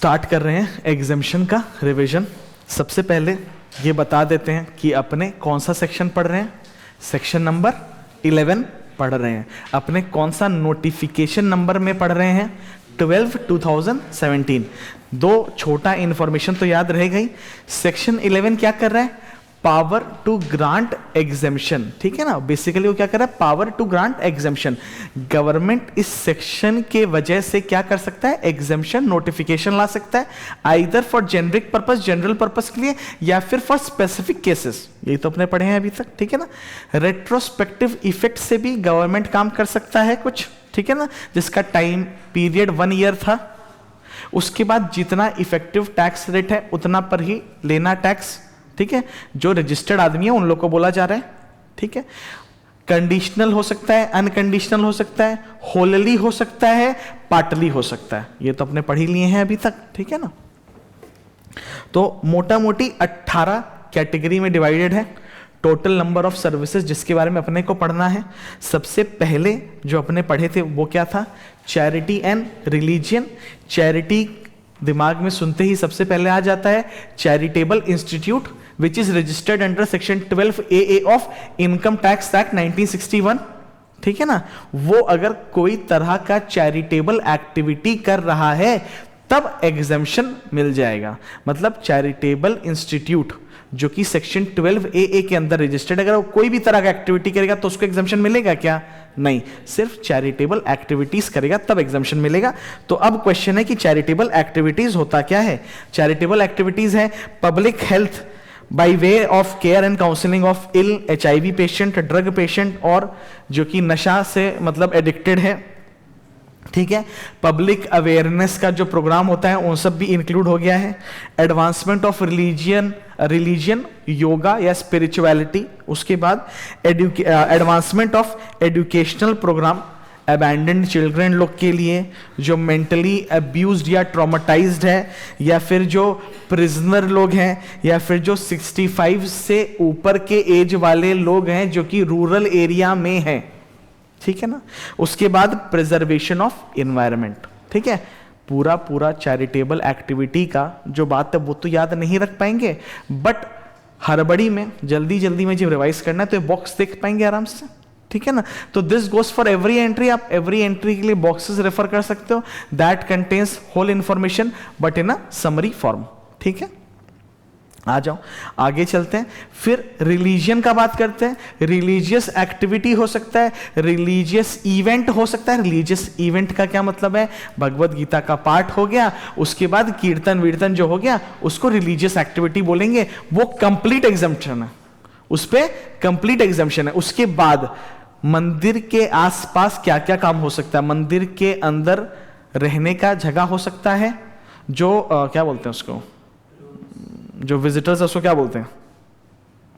Start कर रहे हैं एग्जामिशन का रिवीजन। सबसे पहले ये बता देते हैं कि अपने कौन सा सेक्शन पढ़ रहे हैं। सेक्शन नंबर 11 पढ़ रहे हैं। अपने कौन सा नोटिफिकेशन नंबर में पढ़ रहे हैं 12/2017। दो छोटा इंफॉर्मेशन तो याद रहेगा ही। सेक्शन 11 क्या कर रहा है, पावर टू ग्रांट एग्जेम्पशन, ठीक है ना। बेसिकली वो क्या कर रहा है, power to grant exemption. Government इस सेक्शन के वजह से क्या कर सकता है, एग्जेम्पशन नोटिफिकेशन ला सकता है, either for generic purpose, general purpose के लिए, या फिर फॉर स्पेसिफिक केसेस। ये तो अपने पढ़े हैं अभी तक, ठीक है ना। रेट्रोस्पेक्टिव इफेक्ट से भी गवर्नमेंट काम कर सकता है कुछ, ठीक है ना, जिसका टाइम पीरियड 1 ईयर था। उसके बाद जितना इफेक्टिव टैक्स रेट है उतना पर ही लेना टैक्स, ठीक है। जो रजिस्टर्ड आदमी है उन लोग को बोला जा रहा है, ठीक है। कंडीशनल हो सकता है, अनकंडीशनल हो सकता है, होलली हो सकता है, पार्टली हो सकता है। ये तो अपने पढ़ ही लिए हैं अभी तक, ठीक है ना। तो मोटा मोटी 18 कैटेगरी में डिवाइडेड है। टोटल नंबर ऑफ सर्विसेज जिसके बारे में अपने को पढ़ना है, सबसे पहले जो अपने पढ़े थे वो क्या था, चैरिटी एंड रिलीजियन। चैरिटी दिमाग में सुनते ही सबसे पहले आ जाता है charitable institute which is registered under section 12AA of income tax act 1961, ठीक है ना। वो अगर कोई तरह का चैरिटेबल एक्टिविटी कर रहा है तब एग्जेम्पशन मिल जाएगा। मतलब चैरिटेबल इंस्टीट्यूट जो कि सेक्शन 12AA के अंदर रजिस्टर्ड, अगर वो कोई भी तरह का एक्टिविटी करेगा तो उसको एग्जेम्पशन मिलेगा क्या, नहीं। सिर्फ चैरिटेबल एक्टिविटीज करेगा तब एग्जेम्पशन मिलेगा। तो अब क्वेश्चन है कि चैरिटेबल एक्टिविटीज होता क्या है। चैरिटेबल एक्टिविटीज है public health by way of care and counselling of ill HIV patient, drug patient, और जो कि नशा से मतलब एडिक्टेड है, ठीक है। पब्लिक अवेयरनेस का जो प्रोग्राम होता है उन सब भी इंक्लूड हो गया है। एडवांसमेंट ऑफ रिलीजियन योगा या स्पिरिचुअलिटी। उसके बाद advancement of educational programme abandoned children लोग के लिए, जो मेंटली अब्यूज्ड या ट्रॉमेटाइज्ड है, या फिर जो प्रिजनर लोग हैं, या फिर जो 65 से ऊपर के एज वाले लोग हैं जो कि रूरल एरिया में हैं, ठीक है ना। उसके बाद प्रिजर्वेशन ऑफ एनवायरनमेंट, ठीक है। पूरा चैरिटेबल एक्टिविटी का जो बात है वो तो याद नहीं रख पाएंगे, बट हड़बड़ी में जल्दी में जब रिवाइज करना है तो ये बॉक्स देख पाएंगे आराम से, ठीक है ना। तो this goes for every entry. आप एवरी एंट्री के लिए बॉक्सेस रेफर कर सकते हो, that contains whole information but in a summary form, ठीक है। आ जाओ आगे चलते हैं। फिर रिलीजियन का बात करते हैं। रिलीजियस एक्टिविटी हो सकता है, रिलीजियस इवेंट हो सकता है। रिलीजियस इवेंट का क्या मतलब है, भगवत गीता का पाठ हो गया, उसके बाद कीर्तन वीर्तन जो हो गया उसको रिलीजियस एक्टिविटी बोलेंगे। वो कंप्लीट एग्जम्पशन है, उस पे कंप्लीट एग्जम्पशन है। उसके बाद मंदिर के आसपास क्या क्या काम हो सकता है। मंदिर के अंदर रहने का जगह हो सकता है, जो क्या बोलते हैं उसको, जो विजिटर्स है उसको क्या बोलते हैं,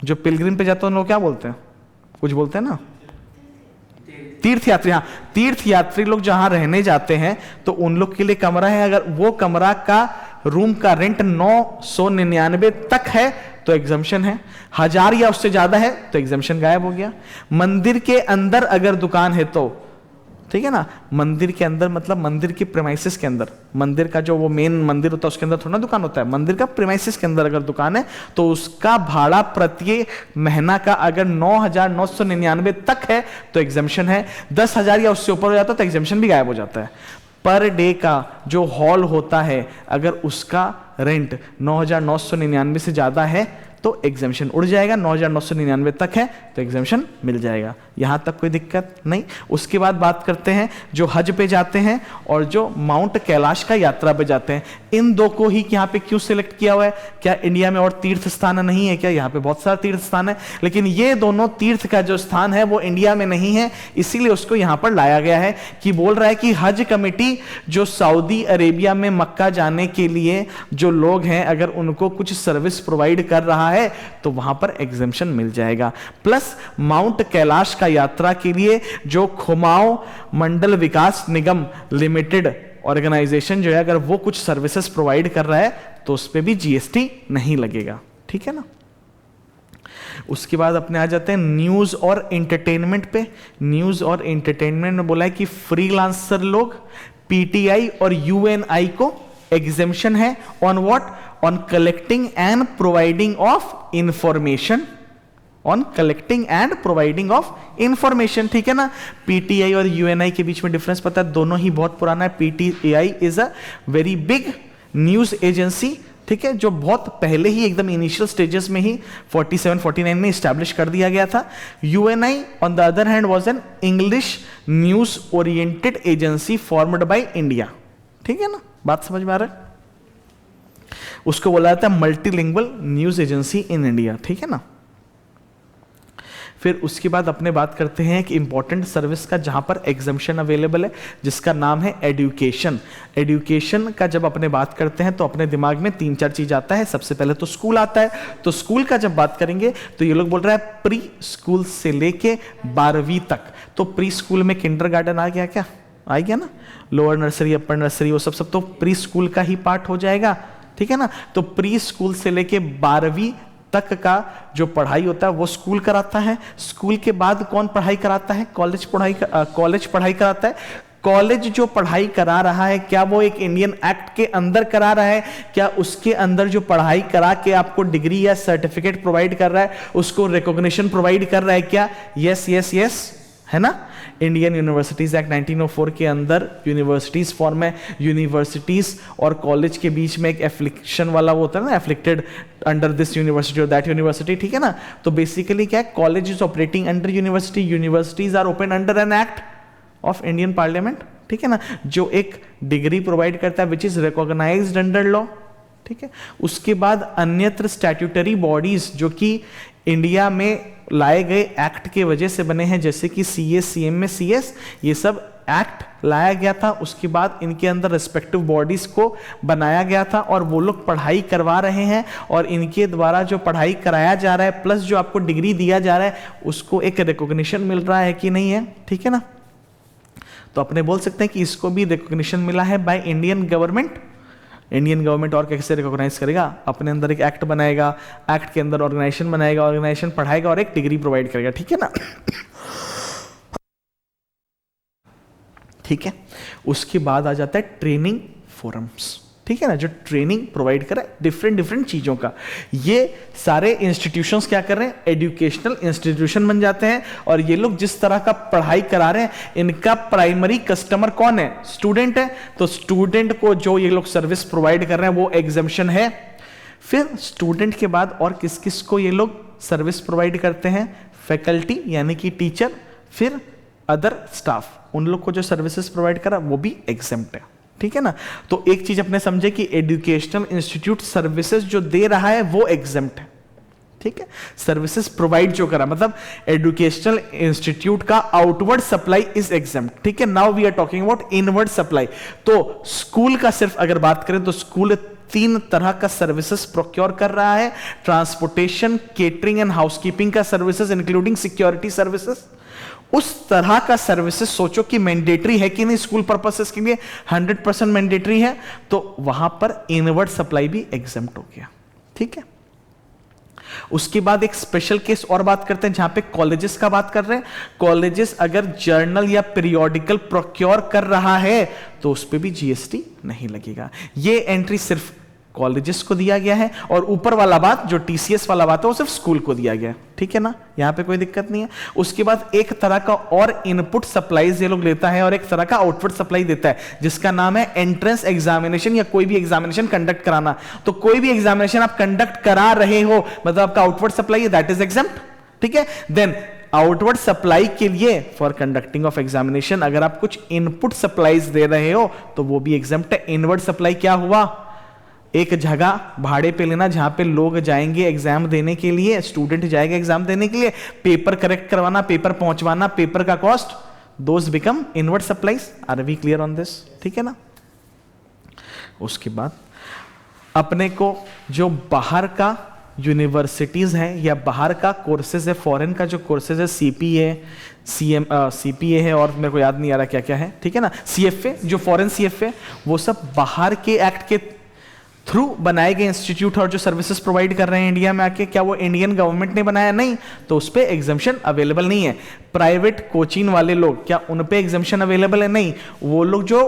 जो पिलग्रिम पे जाते हैं उनको क्या बोलते हैं, कुछ बोलते हैं ना, तीर्थयात्री। हाँ, तीर्थयात्री लोग जहां रहने जाते हैं तो उन लोग के लिए कमरा है, अगर वो कमरा का रूम का रेंट 999 तक है तो एग्जम्पशन है। 1000 या उससे ज्यादा है तो एग्जम्पशन गायब हो गया। मंदिर के अंदर अगर दुकान है तो, ठीक है ना। मंदिर के अंदर मतलब मंदिर के प्रेमाइसिस के अंदर, मंदिर का जो वो मेन मंदिर होता है उसके अंदर थोड़ा दुकान होता है, मंदिर का प्रेमाइसिस के अंदर अगर दुकान है तो उसका भाड़ा प्रति महीना का अगर 9,999 तक है तो एग्जम्पशन है। 10,000 या उससे ऊपर हो जाता है तो एग्जम्पशन भी गायब हो जाता है। पर डे का जो हॉल होता है अगर उसका रेंट 9,999 से ज्यादा है तो एग्जेम्पशन उड़ जाएगा। 9,999 तक है तो एग्जेम्पशन मिल जाएगा, यहां तक कोई दिक्कत नहीं। उसके बाद बात करते हैं जो हज पे जाते हैं और जो माउंट कैलाश का यात्रा पे जाते हैं। इन दो को ही यहाँ पे क्यों सिलेक्ट किया हुआ है, क्या इंडिया में और तीर्थ स्थान नहीं है क्या? यहाँ पे बहुत सारा तीर्थ स्थान है, लेकिन ये दोनों तीर्थ का जो स्थान है वो इंडिया में नहीं है, इसीलिए उसको यहाँ पर लाया गया है। कि बोल रहा है कि हज कमेटी जो सऊदी अरेबिया में मक्का जाने के लिए जो लोग हैं अगर उनको कुछ सर्विस प्रोवाइड कर रहा है तो वहां पर एग्जेम्पशन मिल जाएगा। प्लस माउंट कैलाश का यात्रा के लिए जो खुमाओ मंडल विकास निगम लिमिटेड ऑर्गेनाइजेशन जो है अगर वो कुछ सर्विसेज प्रोवाइड कर रहा है तो उस पे भी जीएसटी नहीं लगेगा, ठीक है ना। उसके बाद अपने आ जाते हैं न्यूज और एंटरटेनमेंट पे। न्यूज और एंटरटेनमेंट में बोला है कि फ्रीलांसर लोग पीटीआई और यूएनआई को एग्जेम्पशन है on what, on collecting and providing of information, on collecting and providing of information, ठीक है ना। पीटीआई और यूएनआई के बीच में डिफरेंस पता है, दोनों ही बहुत पुराना है। PTI is a very big news agency, ठीक है, जो बहुत पहले ही एकदम इनिशियल स्टेजेस में ही 47-49 में स्टैब्लिश कर दिया गया था। Uni on the other hand was an English news oriented agency formed by India, ठीक है ना, बात समझ में आ रहा है। उसको बोला जाता है multilingual news agency in India, ठीक है ना। फिर उसके बाद अपने बात करते हैं एक इंपॉर्टेंट सर्विस का जहां पर एग्जम्पशन अवेलेबल है, जिसका नाम है एजुकेशन। एजुकेशन का जब अपने बात करते हैं तो अपने दिमाग में 3-4 चीज आता है। सबसे पहले तो स्कूल आता है, तो स्कूल का जब बात करेंगे तो ये लोग बोल रहा है प्री स्कूल से लेके 12वीं तक। तो प्री स्कूल में किंडरगार्टन आ गया, क्या आ गया ना, लोअर नर्सरी, अपर नर्सरी, वो सब तो प्री स्कूल का ही पार्ट हो जाएगा, ठीक है ना। तो प्री स्कूल से लेके 12वीं तक का जो पढ़ाई होता है वो स्कूल कराता है। स्कूल के बाद कौन पढ़ाई कराता है, कॉलेज पढ़ाई कराता है। कॉलेज जो पढ़ाई करा रहा है, क्या वो एक इंडियन एक्ट के अंदर करा रहा है, क्या उसके अंदर जो पढ़ाई करा के आपको डिग्री या सर्टिफिकेट प्रोवाइड कर रहा है उसको रिकॉग्निशन प्रोवाइड कर रहा है क्या? यस यस यस, है ना। इंडियन यूनिवर्सिटीज एक्ट 1904 के अंदर यूनिवर्सिटीज फॉर्म है। यूनिवर्सिटीज और कॉलेज के बीच में एक एफ्लिक्शन वाला वो होता है ना, एफ्लिक्टेड अंडर दिस यूनिवर्सिटी और दैट यूनिवर्सिटी, ठीक है ना। तो बेसिकली क्या है, college is operating under university, universities are open under an act of Indian parliament, ठीक है ना, जो एक डिग्री प्रोवाइड करता है which is recognised under law, ठीक है। उसके बाद अन्यत्र स्टैट्यूटरी बॉडीज जो कि इंडिया में लाए गए एक्ट के वजह से बने हैं, जैसे कि सीएस, सीएम में सीएस, ये सब एक्ट लाया गया था। उसके बाद इनके अंदर रिस्पेक्टिव बॉडीज को बनाया गया था और वो लोग पढ़ाई करवा रहे हैं और इनके द्वारा जो पढ़ाई कराया जा रहा है प्लस जो आपको डिग्री दिया जा रहा है उसको एक रिकॉग्निशन मिल रहा है कि नहीं है, ठीक है ना। तो अपने बोल सकते हैं कि इसको भी रिकॉग्निशन मिला है by Indian government. Indian government और कैसे रिकॉग्नाइज करेगा, अपने अंदर एक एक्ट बनाएगा, एक्ट के अंदर ऑर्गेनाइजेशन बनाएगा, ऑर्गेनाइजेशन पढ़ाएगा और एक डिग्री प्रोवाइड करेगा, ठीक है ना। ठीक है, उसके बाद आ जाता है ट्रेनिंग फोरम्स, ठीक है ना, जो ट्रेनिंग प्रोवाइड करे डिफरेंट चीजों का। ये सारे इंस्टीट्यूशंस क्या कर रहे हैं, एजुकेशनल इंस्टीट्यूशन बन जाते हैं और ये लोग जिस तरह का पढ़ाई करा रहे हैं इनका प्राइमरी कस्टमर कौन है, स्टूडेंट है। तो स्टूडेंट को जो ये लोग सर्विस प्रोवाइड कर रहे हैं वो एग्जम्पशन है। फिर स्टूडेंट के बाद और किस किस को ये लोग सर्विस प्रोवाइड करते हैं, फैकल्टी यानी कि टीचर, फिर अदर स्टाफ, उन लोग को जो सर्विसेज प्रोवाइड करा वो भी एग्जम्प्ट है, ठीक है ना। तो एक चीज अपने समझे कि एजुकेशनल इंस्टीट्यूट सर्विसेज जो दे रहा है वो एग्जम्प्ट है, ठीक है। सर्विसेज प्रोवाइड जो करा, मतलब एजुकेशनल इंस्टीट्यूट का आउटवर्ड सप्लाई इज एग्जम्प्ट, ठीक है। Now we are talking about inward supply. तो स्कूल का सिर्फ अगर बात करें तो स्कूल 3 तरह का सर्विसेज प्रोक्योर कर रहा है, ट्रांसपोर्टेशन, केटरिंग एंड हाउसकीपिंग का सर्विसेज इंक्लूडिंग सिक्योरिटी सर्विसेज। उस तरह का सर्विसेज सोचो कि मैंडेटरी है कि नहीं स्कूल पर्पसेस के लिए, 100% मैंडेटरी है, तो वहां पर इनवर्ड सप्लाई भी एग्जम्प्ट हो गया, ठीक है। उसके बाद एक स्पेशल केस और बात करते हैं जहां पे कॉलेजेस का बात कर रहे हैं। कॉलेजेस अगर जर्नल या पीरियोडिकल प्रोक्योर कर रहा है तो उस पर भी जीएसटी नहीं लगेगा। ये एंट्री सिर्फ कॉलेजेस को दिया गया है और ऊपर वाला बात जो टीसीएस वाला बात है वो सिर्फ स्कूल को दिया गया है, ठीक है ना, यहां पे कोई दिक्कत नहीं है। उसके बाद एक तरह का और इनपुट सप्लाईज ये लोग लेता है और एक तरह का आउटपुट सप्लाई देता है जिसका नाम है एंट्रेंस एग्जामिनेशन या कोई भी एग्जामिनेशन कंडक्ट कराना। तो कोई भी एग्जामिनेशन आप कंडक्ट करा रहे हो मतलब आपका आउटवर्ड सप्लाई है, दैट इज एग्जम्प्ट, ठीक है। देन आउटवर्ड सप्लाई के लिए फॉर कंडक्टिंग ऑफ एग्जामिनेशन अगर आप कुछ इनपुट सप्लाईज दे रहे हो तो वो भी एग्जम्प्ट है। इनवर्ड सप्लाई क्या हुआ, एक जगह भाड़े पे लेना जहां पे लोग जाएंगे एग्जाम देने के लिए, स्टूडेंट जाएगा एग्जाम देने के लिए, पेपर करेक्ट करवाना, पेपर पहुंचवाना, पेपर का cost, those become inward supplies. Are we clear on this, ठीक है ना। उसके बाद अपने को जो बाहर का यूनिवर्सिटीज है या बाहर का कोर्सेज है, फॉरेन का जो कोर्सेज है, सीपीए, सीपीए है और मेरे को याद नहीं आ रहा क्या क्या है, ठीक है ना, सीएफए, जो फॉरेन सीएफए, वो सब बाहर के एक्ट के थ्रू बनाए गए इंस्टीट्यूट और जो सर्विसेज प्रोवाइड कर रहे हैं इंडिया में आके, क्या वो इंडियन गवर्नमेंट ने बनाया, नहीं, तो उस पर एग्जम्पशन अवेलेबल नहीं है। प्राइवेट कोचिंग वाले लोग, क्या उन पे एग्जम्पशन अवेलेबल है, नहीं, वो लोग जो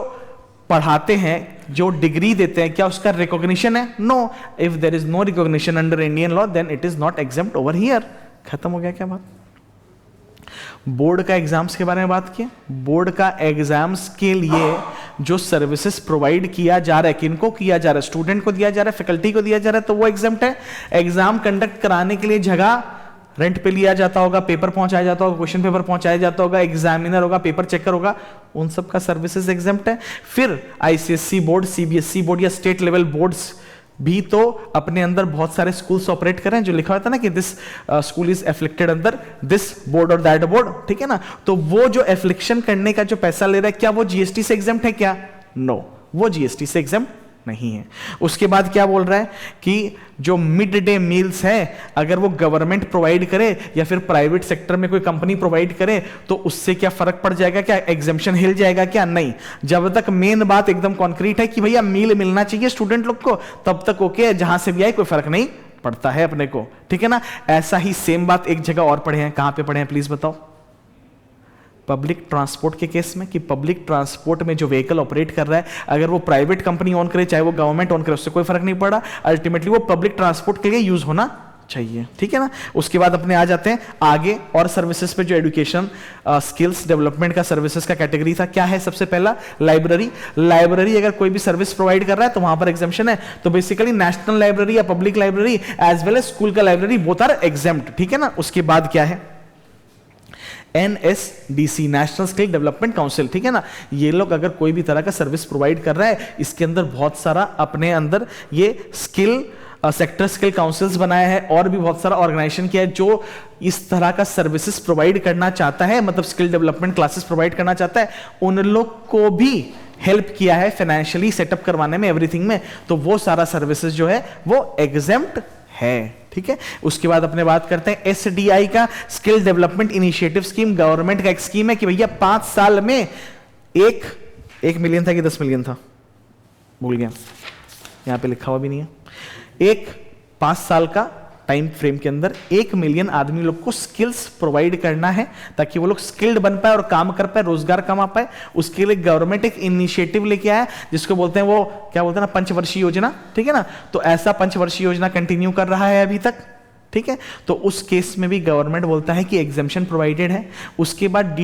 पढ़ाते हैं, जो डिग्री देते हैं, क्या उसका रिकॉग्निशन है? No. If there is no recognition under Indian law then it is not exempt over here. खत्म हो गया क्या बात? बोर्ड का एग्जाम्स के बारे में बात किया। बोर्ड का एग्जाम्स के लिए जो सर्विसेज प्रोवाइड किया जा रहा है, किनको किया जा रहा है? स्टूडेंट को दिया जा रहा है, फैकल्टी को दिया जा रहा है, तो वो एग्जाम्प्ट है। एग्जाम कंडक्ट कराने के लिए जगह रेंट पे लिया जाता होगा, पेपर पहुंचाया जाता होगा, क्वेश्चन पेपर पहुंचाया जाता होगा, एग्जामिनर होगा, पेपर चेकर होगा, उन सब का सर्विसेज एग्जाम्प्ट है। फिर आईसीएसई बोर्ड, सीबीएसई बोर्ड या स्टेट लेवल बोर्ड्स भी तो अपने अंदर बहुत सारे स्कूल्स ऑपरेट कर रहे हैं, जो लिखा होता है ना कि दिस स्कूल इज एफ्लिक्टेड अंदर दिस बोर्ड और दैट बोर्ड, ठीक है ना। तो वो जो एफ्लिक्शन करने का जो पैसा ले रहा है, क्या वो जीएसटी से एग्जाम्प्ट है क्या? नो, वो जीएसटी से एग्जाम्प्ट नहीं है। उसके बाद क्या बोल रहा है कि जो मिड डे मील्स है, अगर वो गवर्नमेंट प्रोवाइड करे या फिर प्राइवेट सेक्टर में कोई कंपनी प्रोवाइड करे, तो उससे क्या फर्क पड़ जाएगा? क्या एग्जेम्पशन हिल जाएगा क्या? नहीं। जब तक मेन बात एकदम कॉन्क्रीट है कि भैया मील मिलना चाहिए स्टूडेंट लोग को, तब तक ओके है, जहां से भी आए कोई फर्क नहीं पड़ता है अपने को, ठीक है ना। ऐसा ही सेम बात एक जगह और पढ़े हैं। कहां पे पढ़े हैं प्लीज बताओ? पब्लिक ट्रांसपोर्ट के केस में, कि पब्लिक ट्रांसपोर्ट में जो व्हीकल ऑपरेट कर रहा है, अगर वो प्राइवेट कंपनी ऑन करे चाहे वो गवर्नमेंट ऑन करे, उससे कोई फर्क नहीं पड़ा। अल्टीमेटली वो पब्लिक ट्रांसपोर्ट के लिए यूज होना चाहिए, ठीक है ना। उसके बाद अपने आ जाते हैं आगे और सर्विसेज पे, जो एजुकेशन स्किल्स डेवलपमेंट का सर्विसेज का कैटेगरी था। क्या है? सबसे पहला लाइब्रेरी। लाइब्रेरी अगर कोई भी सर्विस प्रोवाइड कर रहा है तो वहां पर एग्जाम्पशन है। तो बेसिकली नेशनल लाइब्रेरी या public library as well as school का लाइब्रेरी बोथ आर एग्जेम्प्ट, ठीक है ना। उसके बाद क्या है? NSDC, national skill development council, ठीक है ना। ये लोग अगर कोई भी तरह का सर्विस प्रोवाइड कर रहा है, इसके अंदर बहुत सारा अपने अंदर ये स्किल सेक्टर स्किल काउंसिल्स बनाया है, और भी बहुत सारा ऑर्गेनाइजेशन किया है जो इस तरह का सर्विसेज प्रोवाइड करना चाहता है, मतलब स्किल डेवलपमेंट क्लासेस प्रोवाइड करना चाहता है, उन लोग को भी हेल्प किया है फाइनेंशियली सेटअप करवाने में, एवरीथिंग में। तो वो सारा सर्विसेज जो है वो एग्जेम्प्ट है, ठीक है। उसके बाद अपने बात करते हैं SDI का, skill development initiative scheme. Government का एक स्कीम है कि भैया 5 साल में 1 मिलियन था कि 10 मिलियन था, भूल गया, यहां पे लिखा हुआ भी नहीं है। 5 साल का टाइम फ्रेम के अंदर 1 मिलियन आदमी लोग को स्किल्स प्रोवाइड करना है, ताकि वो लोग स्किल्ड बन पाए और काम कर पाए, रोजगार कमा पाए। उसके लिए गवर्नमेंट एक इनिशिएटिव लेके आया, जिसको बोलते हैं, वो क्या बोलते हैं ना, पंचवर्षीय योजना, ठीक है ना। तो ऐसा पंचवर्षीय योजना कंटिन्यू कर रहा है अभी तक, ठीक है। तो उस केस में भी गवर्नमेंट बोलता है कि एग्जेम्पशन प्रोवाइडेड है। उसके बाद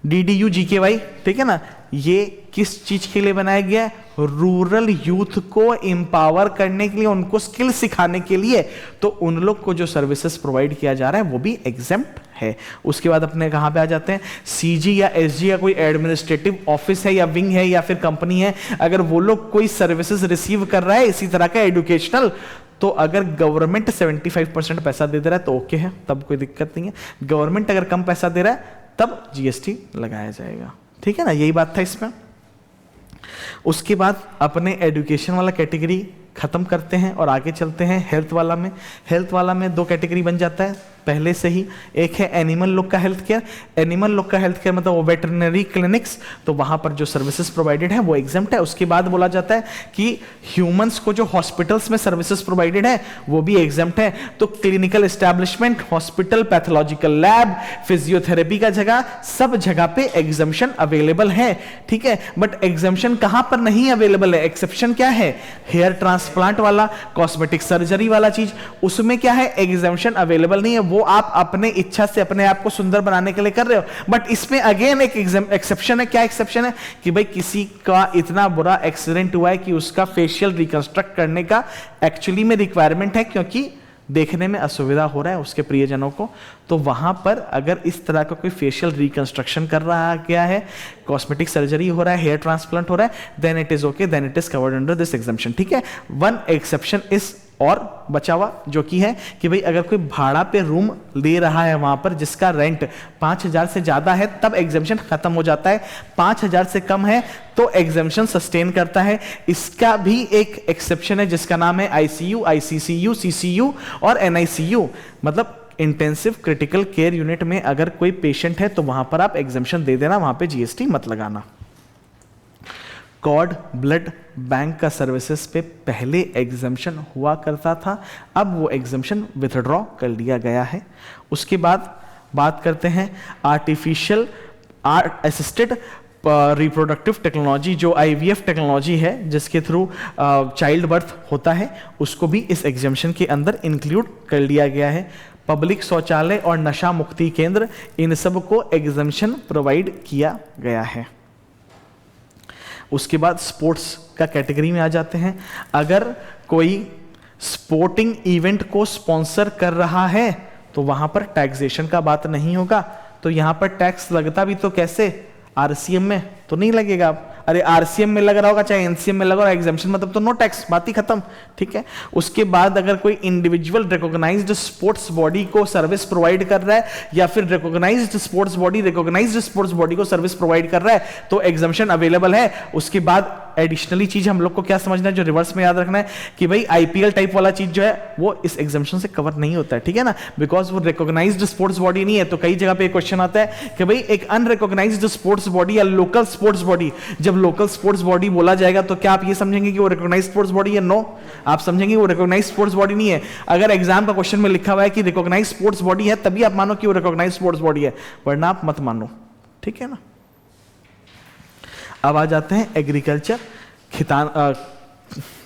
DDU GKY, ठीक है ना, ये किस चीज के लिए बनाया गया है? रूरल यूथ को एम्पावर करने के लिए, उनको स्किल सिखाने के लिए। तो उन लोग को जो सर्विसेज प्रोवाइड किया जा रहा है वो भी एग्जेम्प्ट है। उसके बाद अपने कहां पे आ जाते हैं? CG या SG या कोई एडमिनिस्ट्रेटिव ऑफिस है या विंग है या फिर कंपनी है, अगर वो लोग कोई सर्विसेज रिसीव कर रहा है इसी तरह का एजुकेशनल, तो अगर गवर्नमेंट 75% पैसा दे रहा है तो ओके है, तब कोई दिक्कत नहीं है। गवर्नमेंट अगर कम पैसा दे रहा है तब GST लगाया जाएगा, ठीक है ना। यही बात था इसमें। उसके बाद अपने एजुकेशन वाला कैटेगरी खत्म करते हैं और आगे चलते हैं हेल्थ वाला में। हेल्थ वाला में 2 कैटेगरी बन जाता है पहले से ही। एक है एनिमल लॉ का हेल्थ केयर। एनिमल लॉ का हेल्थ केयर मतलब वो वेटरनरी क्लिनिक्स, तो वहां पर जो सर्विसेज प्रोवाइडेड है वो एग्जेम्प्ट है। उसके बाद बोला जाता है कि ह्यूमंस को जो हॉस्पिटल्स में सर्विसेज प्रोवाइडेड है वो भी एग्जेम्प्ट है। तो clinical establishment, hospital, pathological lab, physiotherapy का जगह, सब जगह पे एग्जेम्पशन अवेलेबल है, ठीक है। बट एग्जेम्पशन कहां पर नहीं अवेलेबल है? एक्सेप्शन क्या है? हेयर ट्रांसप्लांट वाला, कॉस्मेटिक सर्जरी वाला चीज, उसमें क्या है? एग्जेम्पशन अवेलेबल नहीं है। वो आप अपने इच्छा से अपने आप को सुंदर बनाने के लिए कर रहे हो। बट इसमें अगेन एक एक्सेप्शन है। क्या एक्सेप्शन है? कि भाई किसी का इतना बुरा एक्सीडेंट हुआ है कि उसका फेशियल रिकंस्ट्रक्ट करने का एक्चुअली में रिक्वायरमेंट है, क्योंकि देखने में असुविधा हो रहा है उसके प्रियजनों को, तो वहां पर अगर इस तरह का कोई फेशियल रिकंस्ट्रक्शन कर रहा गया है, कॉस्मेटिक सर्जरी हो रहा है, हेयर ट्रांसप्लांट हो रहा है, then it is okay, then it is covered under this exemption, ठीक है। 1 एक्सेप्शन इस और बचा हुआ, जो कि है कि भाई अगर कोई भाड़ा पे रूम ले रहा है वहां पर जिसका रेंट 5,000 से ज्यादा है तब एग्जेम्पशन खत्म हो जाता है। 5,000 से कम है तो एग्जेम्पशन सस्टेन करता है। इसका भी एक एक्सेप्शन है जिसका नाम है ICU, ICCU, CCU और NICU, मतलब इंटेंसिव क्रिटिकल केयर यूनिट में अगर कोई पेशेंट है तो वहां पर आप एग्जेम्पशन दे देना, वहां पे GST मत लगाना। कॉर्ड ब्लड बैंक का सर्विसेज पे पहले एग्जेम्पशन हुआ करता था, अब वो एग्जेम्पशन विथड्रॉ कर लिया गया है। उसके बाद बात करते हैं आर्टिफिशियल असिस्टेड रिप्रोडक्टिव टेक्नोलॉजी, जो IVF टेक्नोलॉजी है जिसके थ्रू चाइल्ड बर्थ होता है, उसको भी इस एग्जामिशन के अंदर इंक्लूड कर लिया गया है। पब्लिक शौचालय और नशा मुक्ति केंद्र, इन सब को एग्जामिशन प्रोवाइड किया गया है। उसके बाद स्पोर्ट्स का कैटेगरी में आ जाते हैं। अगर कोई स्पोर्टिंग इवेंट को स्पॉन्सर कर रहा है तो वहां पर टैक्सेशन का बात नहीं होगा। तो यहां पर टैक्स लगता भी तो कैसे, RCM में तो नहीं लगेगा। अरे RCM में लग रहा होगा चाहे NCM में लगा रहा, एग्जाम्पशन मतलब तो नो टैक्स, बात ही खत्म, ठीक है। उसके बाद अगर कोई इंडिविजुअल रिकॉग्नाइज्ड स्पोर्ट्स बॉडी को सर्विस प्रोवाइड कर रहा है या फिर रिकॉग्नाइज्ड स्पोर्ट्स बॉडी को सर्विस प्रोवाइड कर रहा है तो एग्जाम्पशन अवेलेबल है। उसके बाद एडिशनली चीज हम लोग को क्या समझना है, जो रिवर्स में याद रखना है कि भाई IPL टाइप वाला चीज जो है वो इस एग्जाम्पशन से कवर नहीं होता है, ठीक है ना, बिकॉज वो रिकॉग्नाइज्ड स्पोर्ट्स बॉडी नहीं है। तो कई जगह पे क्वेश्चन आता है कि भाई एक अनरिकॉग्नाइज्ड स्पोर्ट्स बॉडी या लोकल स्पोर्ट्स बॉडी, जब लोकल स्पोर्ट्स बॉडी बोला जाएगा तो क्या आप ये समझेंगे कि वो रिकॉग्नाइज्ड स्पोर्ट्स बॉडी है? नो, आप समझेंगे वो रिकॉग्नाइज्ड स्पोर्ट्स बॉडी नहीं है। अगर एग्जाम का क्वेश्चन में लिखा हुआ है कि रिकॉग्नाइज्ड स्पोर्ट्स बॉडी है तभी आप मानो कि वो रिकॉग्नाइज्ड स्पोर्ट्स बॉडी है, वरना आप मत मानो, ठीक है ना। अब आ जाते हैं एग्रीकल्चर, खितान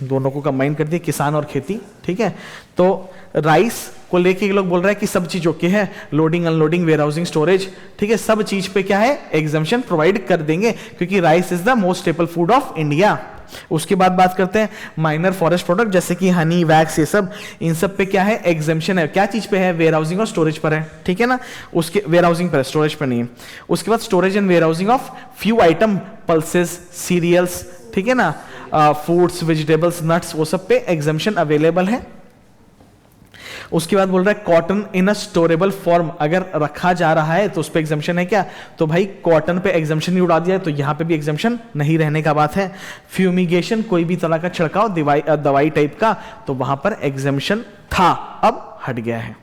दोनों को कंबाइन कर दिए, किसान और खेती, ठीक है। तो राइस को लेके ये लोग बोल रहे हैं कि सब चीज ओके है, loading unloading warehousing storage, ठीक है, सब चीज पे क्या है एग्जाम्पशन प्रोवाइड कर देंगे क्योंकि rice is the most staple food of India. उसके बाद बात करते हैं माइनर फॉरेस्ट प्रोडक्ट जैसे कि हनी, वैक्स, ये सब, इन सब पे क्या है एग्जाम्पशन है। क्या चीज पे है? वेयर हाउसिंग और स्टोरेज पर है, ठीक है ना। उसके वेयर हाउसिंग पर है, स्टोरेज पर नहीं है। उसके बाद storage and warehousing of few item, pulses, cereals, ठीक है ना, फ्रूट्स, वेजिटेबल्स, नट्स, वो सब पे एग्जाम्पशन अवेलेबल है। उसके बाद बोल रहा है cotton in a storable form, अगर रखा जा रहा है तो उस पे एग्जाम्पशन है क्या? तो भाई कॉटन पे एग्जाम्पशन ही उड़ा दिया है तो यहां पे भी एग्जाम्पशन नहीं रहने का बात है। फ्यूमिगेशन, कोई भी तरह का छिड़काव, दवाई टाइप का, तो वहां पर एग्जाम्पशन था, अब हट गया है।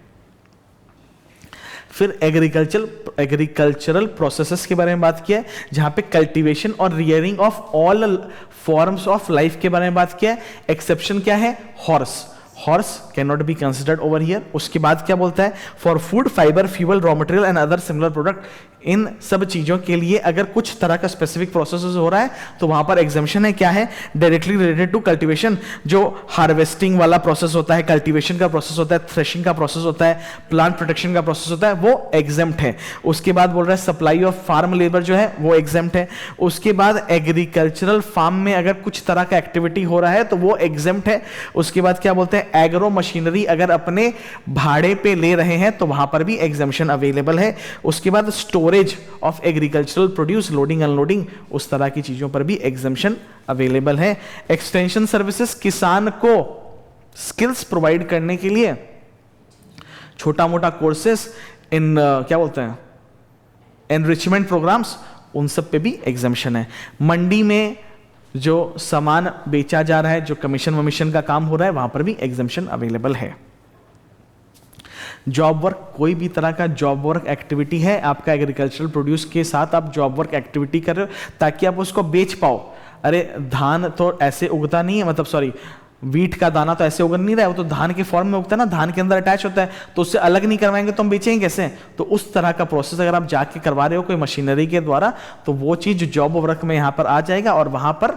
फिर एग्रीकल्चरल प्रोसेसेस के बारे में बात किया है जहां पे कल्टीवेशन और rearing of all forms of life के बारे में बात किया है। एक्सेप्शन क्या है? Horse can not be considered over here. उसके बाद क्या बोलता है? For food, fibre, fuel, raw material and other similar product, इन सब चीजों के लिए अगर कुछ तरह का स्पेसिफिक प्रोसेस हो रहा है तो वहां पर एग्जाम्पशन है। क्या है? डायरेक्टली रिलेटेड टू कल्टीवेशन, जो हार्वेस्टिंग वाला प्रोसेस होता है, कल्टीवेशन का प्रोसेस होता है, थ्रेशिंग का प्रोसेस होता है, प्लांट प्रोटेक्शन का प्रोसेस होता है, वो एग्जाम्प्ट है। उसके बाद बोल रहा है सप्लाई ऑफ फार्म लेबर जो है वो एग्जाम्प्ट है। उसके बाद एग्रीकल्चरल फार्म में अगर कुछ तरह का एक्टिविटी हो रहा है तो वो एग्जाम्प्ट है। उसके बाद क्या बोलते हैं? एग्रो मशीनरी अगर अपने भाड़े पे ले रहे हैं तो वहां पर भी एग्जाम्पशन अवेलेबल है। उसके बाद storage of agricultural produce, loading unloading, उस तरह की चीजों पर भी एग्जाम्पशन अवेलेबल है। एक्सटेंशन सर्विसेज, किसान को स्किल्स प्रोवाइड करने के लिए छोटा मोटा कोर्सेस इन क्या बोलते हैं एनरिचमेंट प्रोग्राम्स, उन सब पे भी एग्जाम्पशन है। मंडी में जो सामान बेचा जा रहा है, जो कमीशन वमीशन का काम हो रहा है, वहां पर भी एग्जाम्पशन अवेलेबल है। जॉब वर्क, कोई भी तरह का जॉब वर्क एक्टिविटी है आपका एग्रीकल्चरल प्रोड्यूस के साथ, आप जॉब वर्क एक्टिविटी कर रहे हो ताकि आप उसको बेच पाओ। अरे धान तो ऐसे उगता नहीं है, मतलब सॉरी वीट का दाना तो ऐसे उग नहीं रहा है, वो तो धान के फॉर्म में उगता है ना, धान के अंदर अटैच होता है, तो उससे अलग नहीं करवाएंगे तो हम बेचेंगे कैसे? तो उस तरह का प्रोसेस अगर आप जाके करवा रहे हो कोई मशीनरी के द्वारा तो वो चीज जॉब वर्क में यहां पर आ जाएगा और वहां पर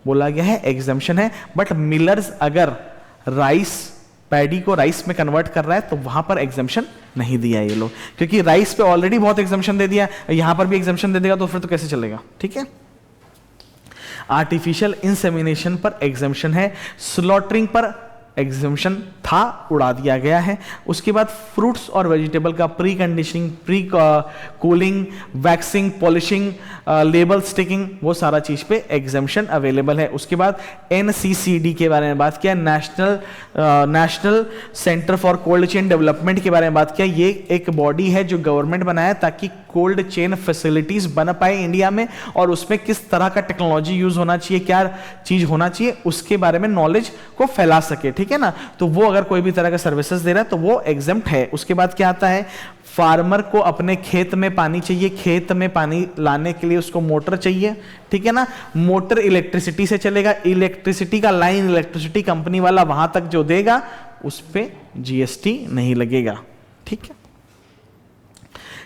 बोला गया है एग्जाम्पशन है। बट मिलर्स अगर राइस, पैडी को राइस में कन्वर्ट कर रहा है तो वहां पर एग्जाम्पशन नहीं दिया है ये लोग, क्योंकि राइस पे ऑलरेडी बहुत एग्जाम्पशन दे दिया, यहां पर भी एग्जाम्पशन दे देगा तो फिर तो कैसे चलेगा, ठीक है। आर्टिफिशियल इंसेमिनेशन पर एग्जाम्पशन है, स्लॉटरिंग पर एग्जाम्पशन था, उड़ा दिया गया है। उसके बाद फ्रूट्स और वेजिटेबल का pre conditioning, pre cooling, waxing, polishing, label sticking, वो सारा चीज पे एग्जाम्पशन अवेलेबल है। उसके बाद NCCD के बारे में बात किया, national centre for cold chain development के बारे में बात किया। ये एक बॉडी है जो गवर्नमेंट बनाया ताकि कोल्ड चेन फैसिलिटीज बन पाए इंडिया में, और उसमें किस तरह का टेक्नोलॉजी यूज होना चाहिए, क्या चीज होना चाहिए, उसके बारे में नॉलेज को फैला सके, ठीक है ना। तो वो अगर कोई भी तरह का सर्विसेज दे रहा है तो वो एग्जाम्प्ट है। उसके बाद क्या आता है? फार्मर को अपने खेत में पानी चाहिए, खेत में पानी लाने के लिए उसको मोटर चाहिए, ठीक है ना। मोटर इलेक्ट्रिसिटी से चलेगा, इलेक्ट्रिसिटी का लाइन इलेक्ट्रिसिटी कंपनी वाला वहां तक जो देगा उस पे GST नहीं लगेगा, ठीक है।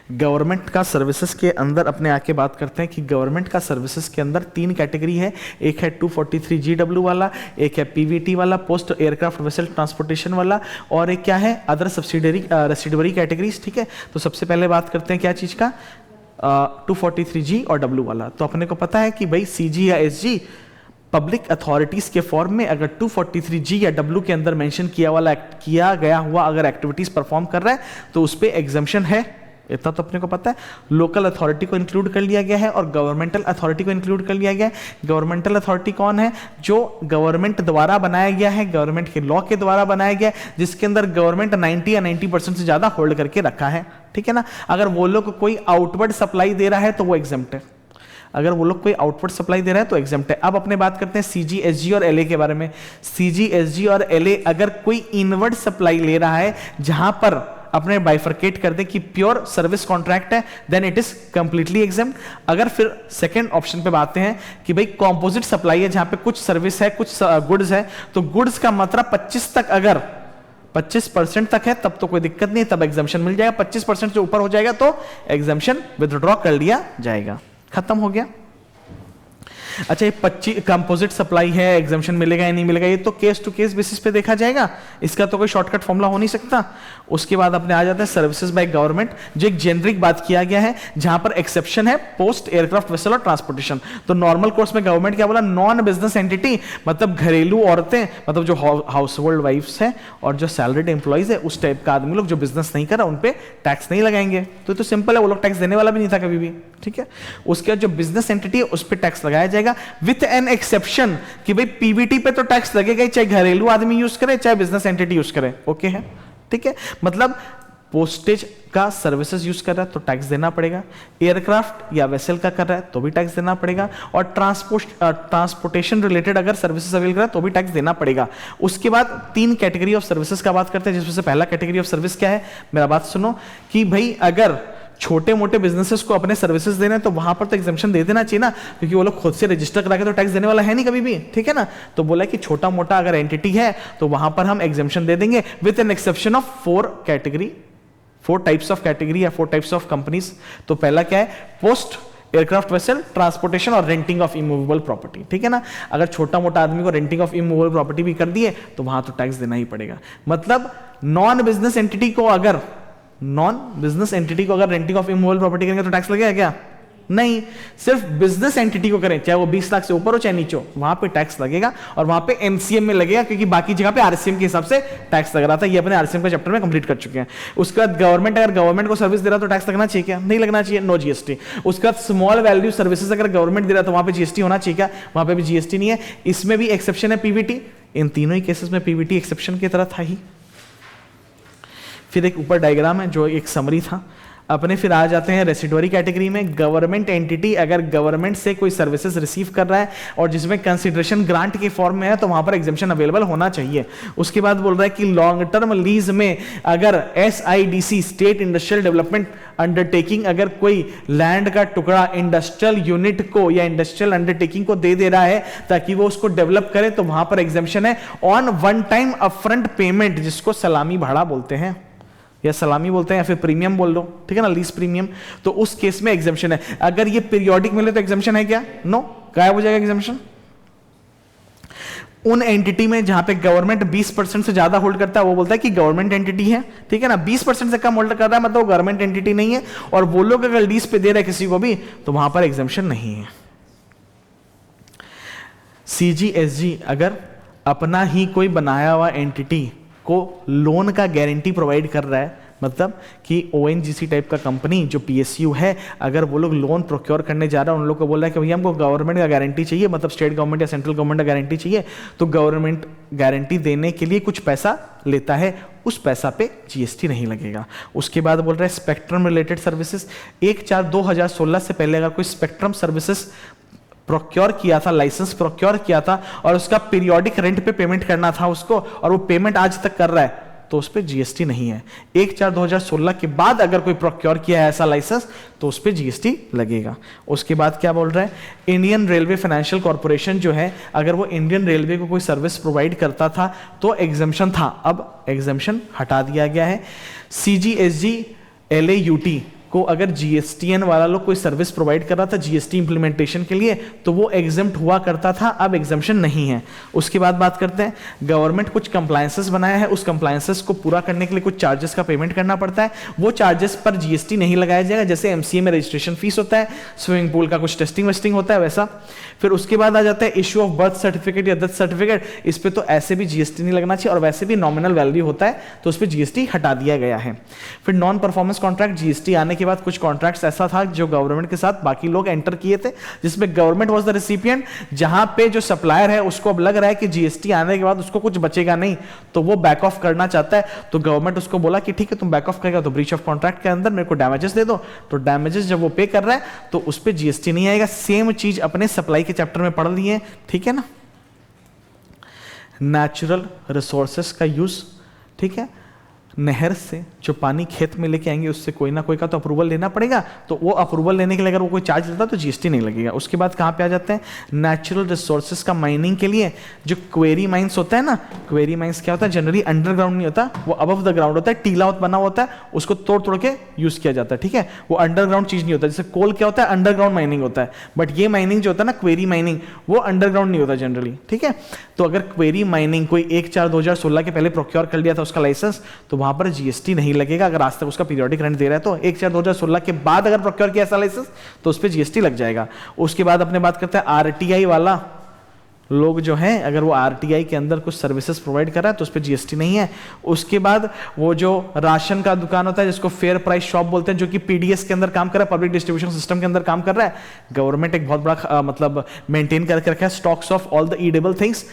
गवर्नमेंट का सर्विसेज के अंदर अपने आके बात करते हैं कि गवर्नमेंट का सर्विसेज के अंदर 3 कैटेगरी है। एक है 243GW वाला, एक है पीवीटी वाला, पोस्ट एयरक्राफ्ट वेसल ट्रांसपोर्टेशन वाला, और एक क्या है अदर सब्सिडरी रेसिडुअरी कैटेगरीज। ठीक है, तो सबसे पहले बात करते हैं क्या चीज का, 243G और W वाला। तो अपने को पता है कि भाई CG या SG पब्लिक अथॉरिटीज के फॉर्म में अगर 243G या W के अंदर मेंशन किया गया हुआ अगर एक्टिविटीज परफॉर्म कर रहा है तो उस पे एग्जम्पशन है, इतना तो अपने को पता है। लोकल अथॉरिटी को इंक्लूड कर लिया गया है और गवर्नमेंटल अथॉरिटी को इंक्लूड कर लिया गया है। गवर्नमेंटल अथॉरिटी कौन है, जो गवर्नमेंट द्वारा बनाया गया है, गवर्नमेंट के लॉ के द्वारा बनाया गया है, जिसके अंदर गवर्नमेंट 90 या 90% से ज्यादा होल्ड करके रखा है। ठीक है ना, अगर वो लोग कोई आउटवर्ड सप्लाई दे रहा है तो वो एग्जम्प्ट है, अगर वो लोग कोई आउटवर्ड सप्लाई दे रहा है तो एग्जम्प्ट है। अब अपने बात करते हैं CG, SG और LA के बारे में। CG, SG और LA अगर कोई इनवर्ड सप्लाई ले रहा है जहां पर अपने बाइफरकेट कर दे कि प्योर सर्विस कॉन्ट्रैक्ट है, then it is completely exempt. अगर फिर सेकंड ऑप्शन पे बातें हैं कि भाई कॉम्पोजिट सप्लाई है जहां पे कुछ सर्विस है कुछ गुड्स है, तो गुड्स का मात्रा 25 तक अगर 25% तक है तब तो कोई दिक्कत नहीं, तब एग्जम्पशन मिल जाएगा। 25% से ऊपर हो जाएगा तो एग्जम्पशन विथड्रॉ कर लिया जाएगा, खत्म हो गया। अच्छा, ये 25 कंपोजिट सप्लाई है, एग्जम्पशन मिलेगा या नहीं मिलेगा ये तो केस टू केस बेसिस पे देखा जाएगा, इसका तो कोई शॉर्टकट फॉर्मूला हो नहीं सकता। उसके बाद अपने आ जाते हैं सर्विसेज बाय गवर्नमेंट, जो एक जेनरिक बात किया गया है जहां पर एक्सेप्शन है पोस्ट एयरक्राफ्ट वेसल और ट्रांसपोर्टेशन। तो नॉर्मल कोर्स में गवर्नमेंट क्या बोला, नॉन बिजनेस एंटिटी, मतलब घरेलू औरतें, मतलब जो हाउस होल्ड वाइफ्स है और जो सैलरीड एम्प्लॉइज है उस टाइप का आदमी लोग जो बिजनेस नहीं कर रहा उन पे टैक्स नहीं लगाएंगे। तो सिंपल है, वो लोग टैक्स देने वाला भी नहीं था कभी भी। ठीक है, उसके बाद जो बिजनेस एंटिटी है उस पर टैक्स लगाया जाएगा विथ एन एक्सेप्शन कि भाई पीवीटी पे तो टैक्स लगेगा ही, चाहे घरेलू आदमी यूज करे चाहे बिजनेस एंटिटी यूज करे। ओके है, ठीक है, मतलब पोस्टेज का सर्विसेज यूज कर रहा है तो टैक्स देना पड़ेगा, एयरक्राफ्ट या वेसल का कर रहा है तो भी टैक्स देना पड़ेगा, और ट्रांसपोर्टेशन रिलेटेड अगर सर्विसेज अवेल कर रहा है तो भी टैक्स देना पड़ेगा। उसके बाद 3 कैटेगरी ऑफ सर्विसेज का बात करते हैं, जिसमें से पहला कैटेगरी ऑफ सर्विस क्या है, मेरा बात सुनो कि भाई अगर छोटे मोटे बिजनेसेस को अपने सर्विसेज देने हैं तो वहां पर तो एग्जम्पशन दे देना चाहिए ना, क्योंकि वो लोग खुद से रजिस्टर करा के तो टैक्स देने वाला है नहीं कभी भी। ठीक है ना, तो बोला कि छोटा मोटा अगर एंटिटी है तो वहां पर हम एग्जम्पशन दे देंगे with an exception of 4 types of category या 4 टाइप्स ऑफ कंपनीज। तो पहला क्या है, पोस्ट एयरक्राफ्ट वेसल, ट्रांसपोर्टेशन और रेंटिंग ऑफ इमूवेबल प्रॉपर्टी। ठीक है ना, अगर छोटा मोटा आदमी को रेंटिंग ऑफ इमूवेबल प्रॉपर्टी भी कर दिए तो वहां तो टैक्स देना ही पड़ेगा। मतलब नॉन बिजनेस एंटिटी को अगर रेंटिंग ऑफ इमूवेबल प्रॉपर्टी करेंगे तो टैक्स लगेगा क्या? नहीं, सिर्फ बिजनेस एंटिटी को करें चाहे वो 20 लाख से ऊपर हो चाहे नीचे हो, वहां पे टैक्स लगेगा, और वहां पे एमसीएम में लगेगा, क्योंकि बाकी जगह पे आरसीएम के हिसाब से टैक्स लग रहा था। ये अपने आरसीएम के चैप्टर में कंप्लीट कर चुके हैं। उसके बाद गवर्नमेंट, अगर गवर्नमेंट को सर्विस दे रहा तो टैक्स लगना चाहिए क्या? नहीं लगना चाहिए, नो जीएसटी। उसके बाद स्मॉल वैल्यू सर्विसेज अगर गवर्नमेंट दे रहा तो वहां पे जीएसटी होना चाहिए क्या? वहां पे भी जीएसटी नहीं है। इसमें भी एक्सेप्शन है पीवीटी, इन तीनों ही केसेस में पीवीटी एक्सेप्शन की तरह था ही। फिर एक ऊपर डायग्राम है जो एक समरी था। अपने फिर आ जाते हैं रेसिडुअरी कैटेगरी में। गवर्नमेंट एंटिटी अगर गवर्नमेंट से कोई सर्विसेज रिसीव कर रहा है और जिसमें कंसिडरेशन ग्रांट के फॉर्म में है तो वहां पर एग्जम्पशन अवेलेबल होना चाहिए। उसके बाद बोल रहा है कि लॉन्ग टर्म लीज में अगर एसआईडीसी, स्टेट इंडस्ट्रियल डेवलपमेंट अंडरटेकिंग, अगर कोई लैंड का टुकड़ा इंडस्ट्रियल यूनिट को या इंडस्ट्रियल अंडरटेकिंग को दे रहा है ताकि वो उसको डेवलप करे, तो वहां पर एग्जम्पशन है on one time upfront payment, जिसको सलामी भाड़ा बोलते हैं या सलामी बोलते हैं या फिर प्रीमियम बोल लो। ठीक है ना, लीज प्रीमियम। तो उस केस में एग्जम्पशन है। अगर ये पीरियोडिक मिले तो एग्जम्पशन है क्या? नो, गायब हो जाएगा एग्जम्पशन। उन एंटिटी में जहां पे गवर्नमेंट 20% से ज्यादा होल्ड करता है वो बोलता है कि गवर्नमेंट एंटिटी है। ठीक है ना, 20% से कम होल्ड कर रहा है मतलब वो गवर्नमेंट एंटिटी नहीं है, और वो लोग अगर लीज पे दे रहे हैं किसी को भी तो वहां पर एग्जम्पशन नहीं है। सीजीएसजी अगर अपना ही कोई बनाया हुआ एंटिटी को लोन का गारंटी प्रोवाइड कर रहा है, मतलब कि ओएनजीसी टाइप का कंपनी जो पीएसयू है, अगर वो लोग लोन प्रोक्योर करने जा रहा है, उन लोग को बोल रहा है कि भैया हमको गवर्नमेंट का गारंटी चाहिए, मतलब स्टेट गवर्नमेंट या सेंट्रल गवर्नमेंट का गारंटी चाहिए, तो गवर्नमेंट गारंटी देने के लिए कुछ पैसा लेता है, उस पैसा पे जीएसटी नहीं लगेगा। उसके बाद बोल रहा है स्पेक्ट्रम रिलेटेड सर्विसेज। 1/4/2016 से पहले अगर कोई स्पेक्ट्रम सर्विसेज प्रोक्योर किया था, लाइसेंस प्रोक्योर किया था और उसका पीरियोडिक रेंट पे पेमेंट करना था उसको, और वो पेमेंट आज तक कर रहा है, तो उस पर जीएसटी नहीं है। 1/4/2016 के बाद अगर कोई प्रोक्योर किया है ऐसा लाइसेंस तो उस पर जीएसटी लगेगा। उसके बाद क्या बोल रहा है, इंडियन रेलवे फाइनेंशियल कॉर्पोरेशन जो है, अगर वो इंडियन रेलवे को कोई सर्विस प्रोवाइड करता था तो एग्जम्पशन था, अब एग्जम्पशन हटा दिया गया है। सीजीएसजी एलएयूटी को अगर जीएसटीएन वाला लोग कोई सर्विस प्रोवाइड कर रहा था जीएसटी इंप्लीमेंटेशन के लिए तो वो एग्जम्प्ट हुआ करता था, अब एग्जम्पशन नहीं है। उसके बाद बात करते हैं, गवर्नमेंट कुछ कंप्लायंसेस बनाया है, उस कंप्लायंसेस को पूरा करने के लिए कुछ चार्जेस का पेमेंट करना पड़ता है, वो चार्जेस पर जीएसटी नहीं लगाया जाएगा। जैसे एमसीए में रजिस्ट्रेशन फीस होता है, स्विमिंग पूल का कुछ टेस्टिंग वेस्टिंग होता है वैसा। फिर उसके बाद आ जाता है इश्यू ऑफ बर्थ सर्टिफिकेट या डेथ सर्टिफिकेट, इस पे तो ऐसे भी जीएसटी नहीं लगना चाहिए और वैसे भी नॉमिनल वैल्यू होता है तो उस पर जीएसटी हटा दिया गया है। फिर नॉन परफॉर्मेंस कॉन्ट्रैक्ट, जीएसटी आने के बाद कुछ कॉन्ट्रैक्ट्स ऐसा था जो गवर्नमेंट के साथ बाकी लोग एंटर किए थे, जिसमें गवर्नमेंट वाज द रिसिपिएंट, जहां पे जो सप्लायर है उसको अब लग रहा है कि जीएसटी आने के बाद उसको कुछ बचेगा नहीं तो वो बैक ऑफ करना चाहता है, तो गवर्नमेंट उसको बोला कि ठीक है तुम बैक ऑफ करेगा तो ब्रीच ऑफ कॉन्ट्रैक्ट के अंदर मेरे को डैमेजेस दे दो, तो डैमेजेस जब वो पे कर रहा है तो उस पर जीएसटी नहीं आएगा। सेम चीज अपने सप्लाई के चैप्टर में पढ़ ली है, ठीक है ना। नेचुरल रिसोर्सेस का यूज, ठीक है, नहर से जो पानी खेत में लेके आएंगे उससे कोई ना कोई का तो अप्रूवल लेना पड़ेगा, तो वो अप्रूवल लेने के लिए अगर वो कोई चार्ज लेता तो जीएसटी नहीं लगेगा। उसके बाद कहाँ पे आ जाते हैं, नेचुरल रिसोर्सेज का माइनिंग के लिए जो क्वेरी माइंस होता है ना, क्वेरी माइंस क्या होता है, जनरली अंडरग्राउंड नहीं होता, वो अबव द ग्राउंड होता है, टीला बना होता है, उसको तोड़ तोड़ के यूज किया जाता है, ठीक है, वो अंडरग्राउंड चीज नहीं होता। जैसे कोल क्या होता है, अंडरग्राउंड माइनिंग होता है, बट ये माइनिंग जो होता है ना क्वेरी माइनिंग, वो अंडरग्राउंड नहीं होता जनरली, ठीक है। तो अगर क्वेरी माइनिंग कोई 1/4/2016 के पहले प्रोक्योर कर लिया था उसका लाइसेंस, तो वहां पर जीएसटी नहीं लगेगा। अगर आज तक उसका पीरियोडिक रेंट दे रहा है तो 1/4/2016 के बाद अगर प्रोक्योर किया ऐसा लाइसेंस तो उस पर जीएसटी लग जाएगा। उसके बाद अपने बात करते हैं आरटीआई वाला लोग जो हैं, अगर वो आरटीआई के अंदर कुछ सर्विसेज प्रोवाइड कर रहा है तो उस पर जीएसटी नहीं है। उसके बाद वो जो राशन का दुकान होता है जिसको फेयर प्राइस शॉप बोलते हैं, जो कि पीडीएस के अंदर काम कर रहा है, पब्लिक डिस्ट्रीब्यूशन सिस्टम के अंदर काम कर रहा है, गवर्नमेंट एक बहुत बड़ा मतलब मेंटेन करके रखा है stocks of all the edible things,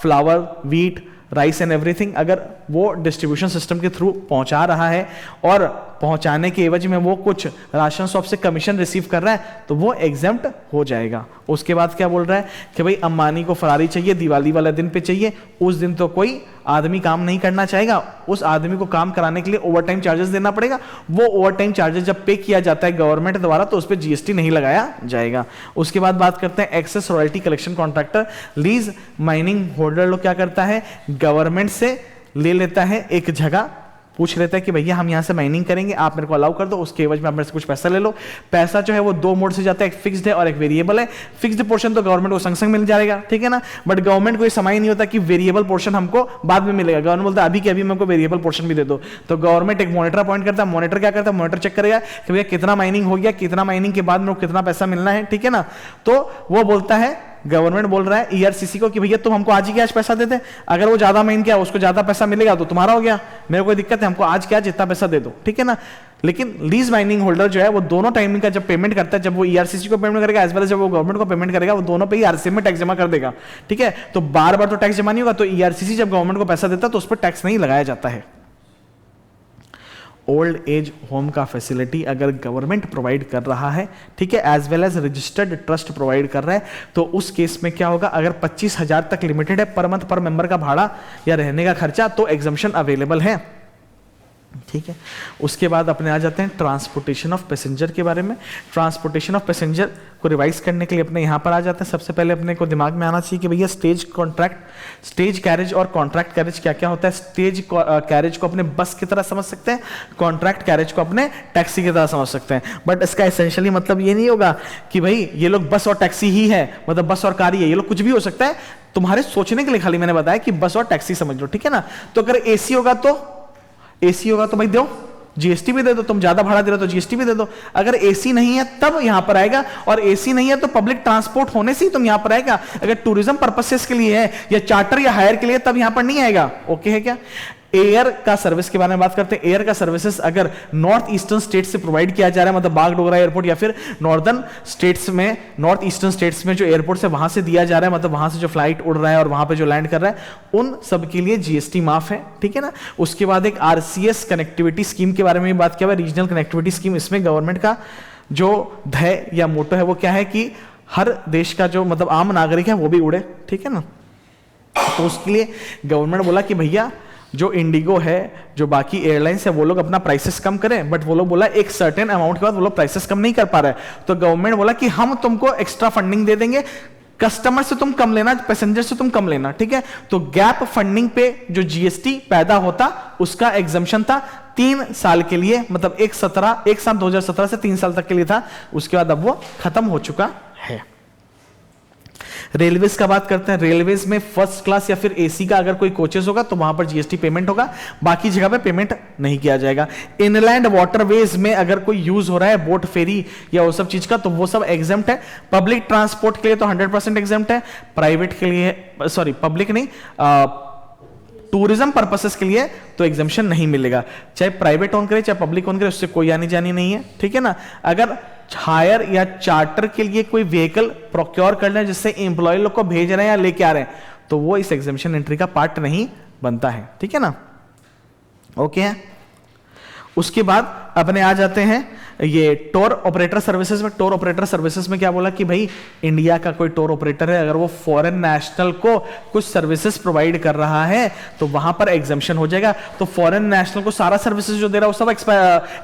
flower, wheat, rice and everything. अगर वो डिस्ट्रीब्यूशन सिस्टम के थ्रू पहुंचा रहा है और पहुंचाने के एवज में वो कुछ राशन शॉप से कमीशन रिसीव कर रहा है तो वो एग्जेम्प्ट हो जाएगा। उसके बाद क्या बोल रहा है कि भाई अंबानी को फरारी चाहिए, दिवाली वाले दिन पे चाहिए, उस दिन तो कोई आदमी काम नहीं करना चाहेगा, उस आदमी को काम कराने के लिए ओवरटाइम चार्जेस देना पड़ेगा। वो ओवरटाइम चार्जेस जब पे किया जाता है गवर्नमेंट द्वारा तो उस पर जीएसटी नहीं लगाया जाएगा। उसके बाद बात करते हैं excess royalty collection contractor, lease mining holder लोग क्या करता है, गवर्नमेंट से ले लेता है एक जगह, पूछ लेता है कि भैया हम यहाँ से माइनिंग करेंगे, आप मेरे को अलाउ कर दो, उसके एवज में आप मेरे से कुछ पैसा ले लो। पैसा जो है वो दो मोड से जाता है, एक फिक्स्ड है और एक वेरिएबल है। फिक्स्ड पोर्शन तो गवर्नमेंट को संग संग मिल जाएगा, ठीक है ना, बट गवर्नमेंट को ये समय नहीं होता कि वेरिएबल पोर्शन हमको बाद में मिलेगा। गवर्नमेंट बोलता है अभी के अभी मेरे को वेरिएबल पोर्शन भी दे दो, तो गवर्नमेंट एक मॉनिटर अपॉइंट करता है। मॉनिटर क्या करता है, मॉनिटर चेक करेगा कि भैया कितना माइनिंग हो गया, कितना माइनिंग के बाद मेरे को कितना पैसा मिलना है, ठीक है ना। तो वो बोलता है, गवर्नमेंट बोल रहा है ईआरसीसी को कि भैया तुम हमको आज ही क्या पैसा देते, अगर वो ज्यादा माइन किया उसको ज्यादा पैसा मिलेगा तो तुम्हारा हो गया, मेरे को कोई दिक्कत है, हमको आज क्या जितना पैसा दे दो, ठीक है ना। लेकिन लीज माइनिंग होल्डर जो है वो दोनों टाइमिंग का जब पेमेंट करता है, जब वो ईआरसीसी को पेमेंट करेगा एज वेल एज जब वो गवर्नमेंट को पेमेंट करेगा, वो दोनों पे ही आरसीएम में टैक्स जमा कर देगा, ठीक है। तो बार बार तो टैक्स जमा नहीं होगा, तो ईआरसीसी जब गवर्नमेंट को पैसा देता है तो उस पर टैक्स नहीं लगाया जाता है। ओल्ड एज होम का फैसिलिटी अगर गवर्नमेंट प्रोवाइड कर रहा है, ठीक है, as well as registered trust provide कर रहा है, तो उस केस में क्या होगा, अगर 25,000 तक लिमिटेड है पर मंथ पर मेंबर का भाड़ा या रहने का खर्चा, तो एग्जम्पशन अवेलेबल है, ठीक है। उसके बाद अपने आ जाते हैं ट्रांसपोर्टेशन ऑफ पैसेंजर के बारे में। ट्रांसपोर्टेशन ऑफ पैसेंजर को रिवाइज करने के लिए अपने यहाँ पर आ जाते हैं। सबसे पहले अपने को दिमाग में आना चाहिए कि भैया स्टेज कॉन्ट्रैक्ट, स्टेज कैरेज और कॉन्ट्रैक्ट कैरेज क्या क्या होता है। स्टेज कैरेज को अपने बस की तरह समझ सकते हैं, कॉन्ट्रैक्ट कैरेज को अपने टैक्सी की तरह समझ सकते हैं, बट इसका एसेंशियली मतलब ये नहीं होगा कि भाई ये लोग बस और टैक्सी ही है, मतलब बस और कार ही है, ये लोग कुछ भी हो सकता है। तुम्हारे सोचने के लिए खाली मैंने बताया कि बस और टैक्सी समझ लो, ठीक है ना। तो अगर एसी होगा तो भाई दो जीएसटी भी दे दो, तुम ज्यादा भाड़ा दे रहे हो तो जीएसटी भी दे दो। अगर एसी नहीं है तब यहां पर आएगा, और एसी नहीं है तो पब्लिक ट्रांसपोर्ट होने से ही तुम यहां पर आएगा। अगर टूरिज्म पर्पसेस के लिए है या चार्टर या हायर के लिए तब यहां पर नहीं आएगा। ओके है क्या। एयर का सर्विस के बारे में बात करते हैं। एयर का सर्विसेज अगर नॉर्थ ईस्टर्न स्टेट से प्रोवाइड किया जा रहा है, मतलब बागडोगरा एयरपोर्ट या फिर नॉर्दर्न स्टेट्स में, नॉर्थ ईस्टर्न स्टेट्स में जो एयरपोर्ट है वहां से दिया जा रहा है, मतलब वहां से जो फ्लाइट उड़ रहा है और वहां पे जो लैंड कर रहा है, उन सब के लिए जीएसटी माफ है, ठीक है ना। उसके बाद एक आरसीएस कनेक्टिविटी स्कीम के बारे में बात किया हुआ, रीजनल कनेक्टिविटी स्कीम। इसमें गवर्नमेंट का जो ध्येय या मोटो है वो क्या है कि हर देश का जो मतलब आम नागरिक है वो भी उड़े, ठीक है ना। तो उसके लिए गवर्नमेंट बोला कि भैया जो इंडिगो है, जो बाकी एयरलाइंस है, वो लोग अपना प्राइसेस कम करें, बट वो लोग बोला एक सर्टेन अमाउंट के बाद वो लोग प्राइसेस कम नहीं कर पा रहे, तो गवर्नमेंट बोला कि हम तुमको एक्स्ट्रा फंडिंग दे देंगे, कस्टमर से तुम कम लेना, पैसेंजर से तुम कम लेना, ठीक है। तो गैप फंडिंग पे जो जीएसटी पैदा होता उसका एग्जम्पशन था, 3 साल के लिए, मतलब 1/7/2017 से 3 साल तक के लिए था, उसके बाद अब वो खत्म हो चुका है। रेलवेज का बात करते हैं। रेलवेज में फर्स्ट क्लास या फिर एसी का अगर कोई कोचेस होगा तो वहां पर जीएसटी पेमेंट होगा, बाकी जगह पे पेमेंट नहीं किया जाएगा। इनलैंड वाटरवेज में अगर कोई यूज हो रहा है बोट, फेरी या वो सब चीज का, तो वो सब एग्जेम्प्ट है। पब्लिक ट्रांसपोर्ट के लिए तो 100% एग्जेम्प्ट है, प्राइवेट के लिए, सॉरी पब्लिक नहीं, टूरिज्म पर्पसेस के लिए तो एग्जाम्शन नहीं मिलेगा। चाहे प्राइवेट ओन करे चाहे पब्लिक ओन करे, उससे कोई आनी जानी नहीं है, ठीक है ना। अगर हायर या चार्टर के लिए कोई व्हीकल प्रोक्योर करना है जिससे एम्प्लॉय लोग को भेज रहे हैं या लेके आ रहे हैं, तो वो इस एग्जाम्शन एंट्री का पार्ट नहीं बनता है, ठीक है ना। ओके है। उसके बाद अपने आ जाते हैं ये टूर ऑपरेटर सर्विसेज में। टूर ऑपरेटर सर्विसेज में क्या बोला कि भाई इंडिया का कोई टूर ऑपरेटर है, अगर वो फॉरेन नेशनल को कुछ सर्विसेज प्रोवाइड कर रहा है तो वहां पर एग्जाम्शन हो जाएगा। तो फॉरेन नेशनल को सारा सर्विसेज जो दे रहा है वो सब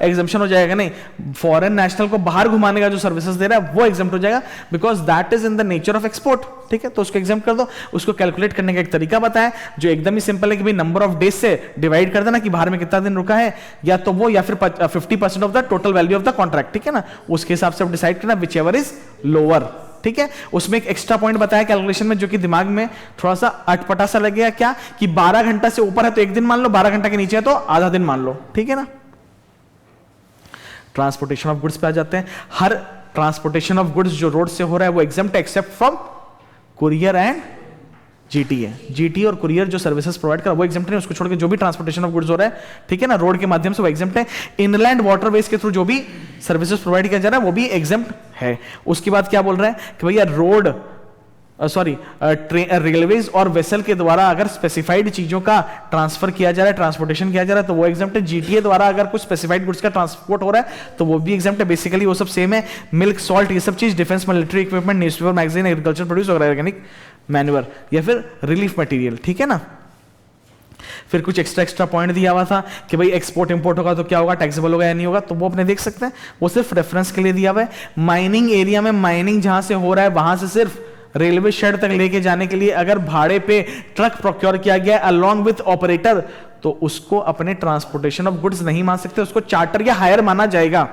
एग्जाम्शन हो जाएगा, नहीं, फॉरेन नेशनल को बाहर घुमाने का जो सर्विसेज दे रहा है वो एग्जाम्प्ट हो जाएगा, because that is in the nature of export, ठीक है। तो उसको एग्जाम्प्ट कर दो। उसको कैलकुलेट करने का एक तरीका बताया जो एकदम ही सिंपल है कि भाई नंबर ऑफ डेज से डिवाइड कर देना कि बाहर में कितना दिन रुका है, या तो वो या फिर 50% of the total value of the contract, ठीक है ना। उसके हिसाब से डिसाइड करना विच एवर इज लोअर, ठीक है। उसमें एक एक्स्ट्रा पॉइंट बताया कैलकुलेशन में जो कि दिमाग में थोड़ा सा अटपटा सा लगेगा, क्या कि 12 घंटा से ऊपर है तो 1 दिन मान लो, 12 घंटा के नीचे है तो आधा दिन मान लो, ठीक है ना। ट्रांसपोर्टेशन ऑफ गुड्स पे आ जाते हैं। हर ट्रांसपोर्टेशन ऑफ गुड्स जो रोड से हो रहा है वो exempt except from courier and GTA. GTA और कुरियर जो सर्विसेज प्रोवाइड कर वो एग्जाम्प्ट है, उसको छोड़ के जो भी ट्रांसपोर्टेशन ऑफ गुड्स हो रहा है, ठीक है ना, रोड के माध्यम से वो एग्जाम्प्ट है। इनलैंड वाटरवेज के थ्रू जो भी सर्विसेज प्रोवाइड किया जा रहा है वो भी एग्जाम्प्ट है। उसके बाद क्या बोल रहा है कि भैया रोड रेलवेज और वेसल के द्वारा अगर स्पेसिफाइड चीजों का ट्रांसफर किया जा रहा है, ट्रांसपोर्टेशन किया जा रहा है, तो वो एग्जाम्प्ट है। जीटीए द्वारा अगर कुछ स्पेसिफाइड गुड्स का ट्रांसपोर्ट हो रहा है तो वो भी एग्जाम्प्ट है। बेसिकली वो सब सेम है। मिल्क, सॉल्ट, ये सब चीज, defence, military equipment, newspaper, magazine, agriculture produce और ऑर्गेनिक मैन्यूअर या फिर रिलीफ मटेरियल, ठीक है ना। फिर कुछ एक्स्ट्रा पॉइंट दिया हुआ था कि भाई एक्सपोर्ट इंपोर्ट होगा तो क्या होगा, टैक्सेबल होगा या नहीं होगा, तो वो अपने देख सकते हैं। वो सिर्फ रेफरेंस के लिए दिया हुआ है। माइनिंग एरिया में माइनिंग जहां से हो रहा है वहां से सिर्फ रेलवे शेड तक लेके जाने के लिए अगर भाड़े पे ट्रक प्रोक्योर किया गया अलोंग विथ ऑपरेटर, तो उसको अपने ट्रांसपोर्टेशन ऑफ गुड्स नहीं मान सकते, उसको चार्टर या हायर माना जाएगा।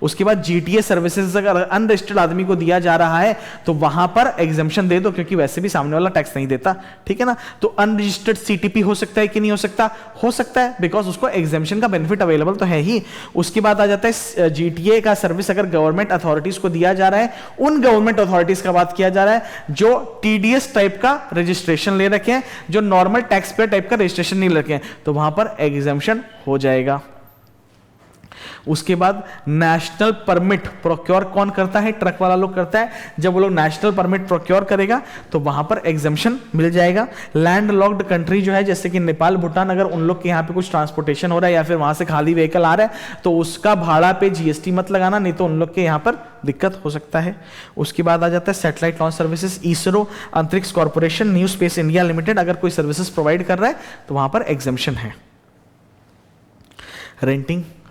उसके बाद जीटीए सर्विसेज अगर अनरजिस्टर्ड आदमी को दिया जा रहा है तो वहां पर एग्जाम्पशन दे दो, क्योंकि वैसे भी सामने वाला टैक्स नहीं देता, ठीक है ना। तो अनरजिस्टर्ड सीटीपी हो सकता है कि नहीं हो सकता, हो सकता है, बिकॉज उसको एग्जाम्पशन का बेनिफिट अवेलेबल तो है ही। उसके बाद आ जाता है जीटीए का सर्विस अगर गवर्नमेंट अथॉरिटीज को दिया जा रहा है, उन गवर्नमेंट अथॉरिटीज का बात किया जा रहा है जो टीडीएस टाइप का रजिस्ट्रेशन ले रखे हैं, जो नॉर्मल टैक्स पेयर टाइप का रजिस्ट्रेशन नहीं रखे हैं, तो वहां पर एग्जाम्पशन हो जाएगा। उसके बाद नेशनल परमिट प्रोक्योर कौन करता है, ट्रक वाला लोग करता है। जब वो लोग नेशनल परमिट प्रोक्योर करेगा तो वहां पर एग्जाम्पशन मिल जाएगा। लैंड लॉक्ड कंट्री जो है जैसे कि नेपाल, भूटान, अगर उन लोग के यहाँ पे कुछ ट्रांसपोर्टेशन हो रहा है या फिर वहां से खाली व्हीकल आ रहा है तो उसका भाड़ा पे जीएसटी मत लगाना, नहीं तो उन लोग के यहाँ पर दिक्कत हो सकता है। उसके बाद आ जाता है satellite launch services. ISRO, Antariksh corporation, New Space India Limited अगर कोई सर्विसेज प्रोवाइड कर रहा है तो वहां पर एग्जाम्पशन है।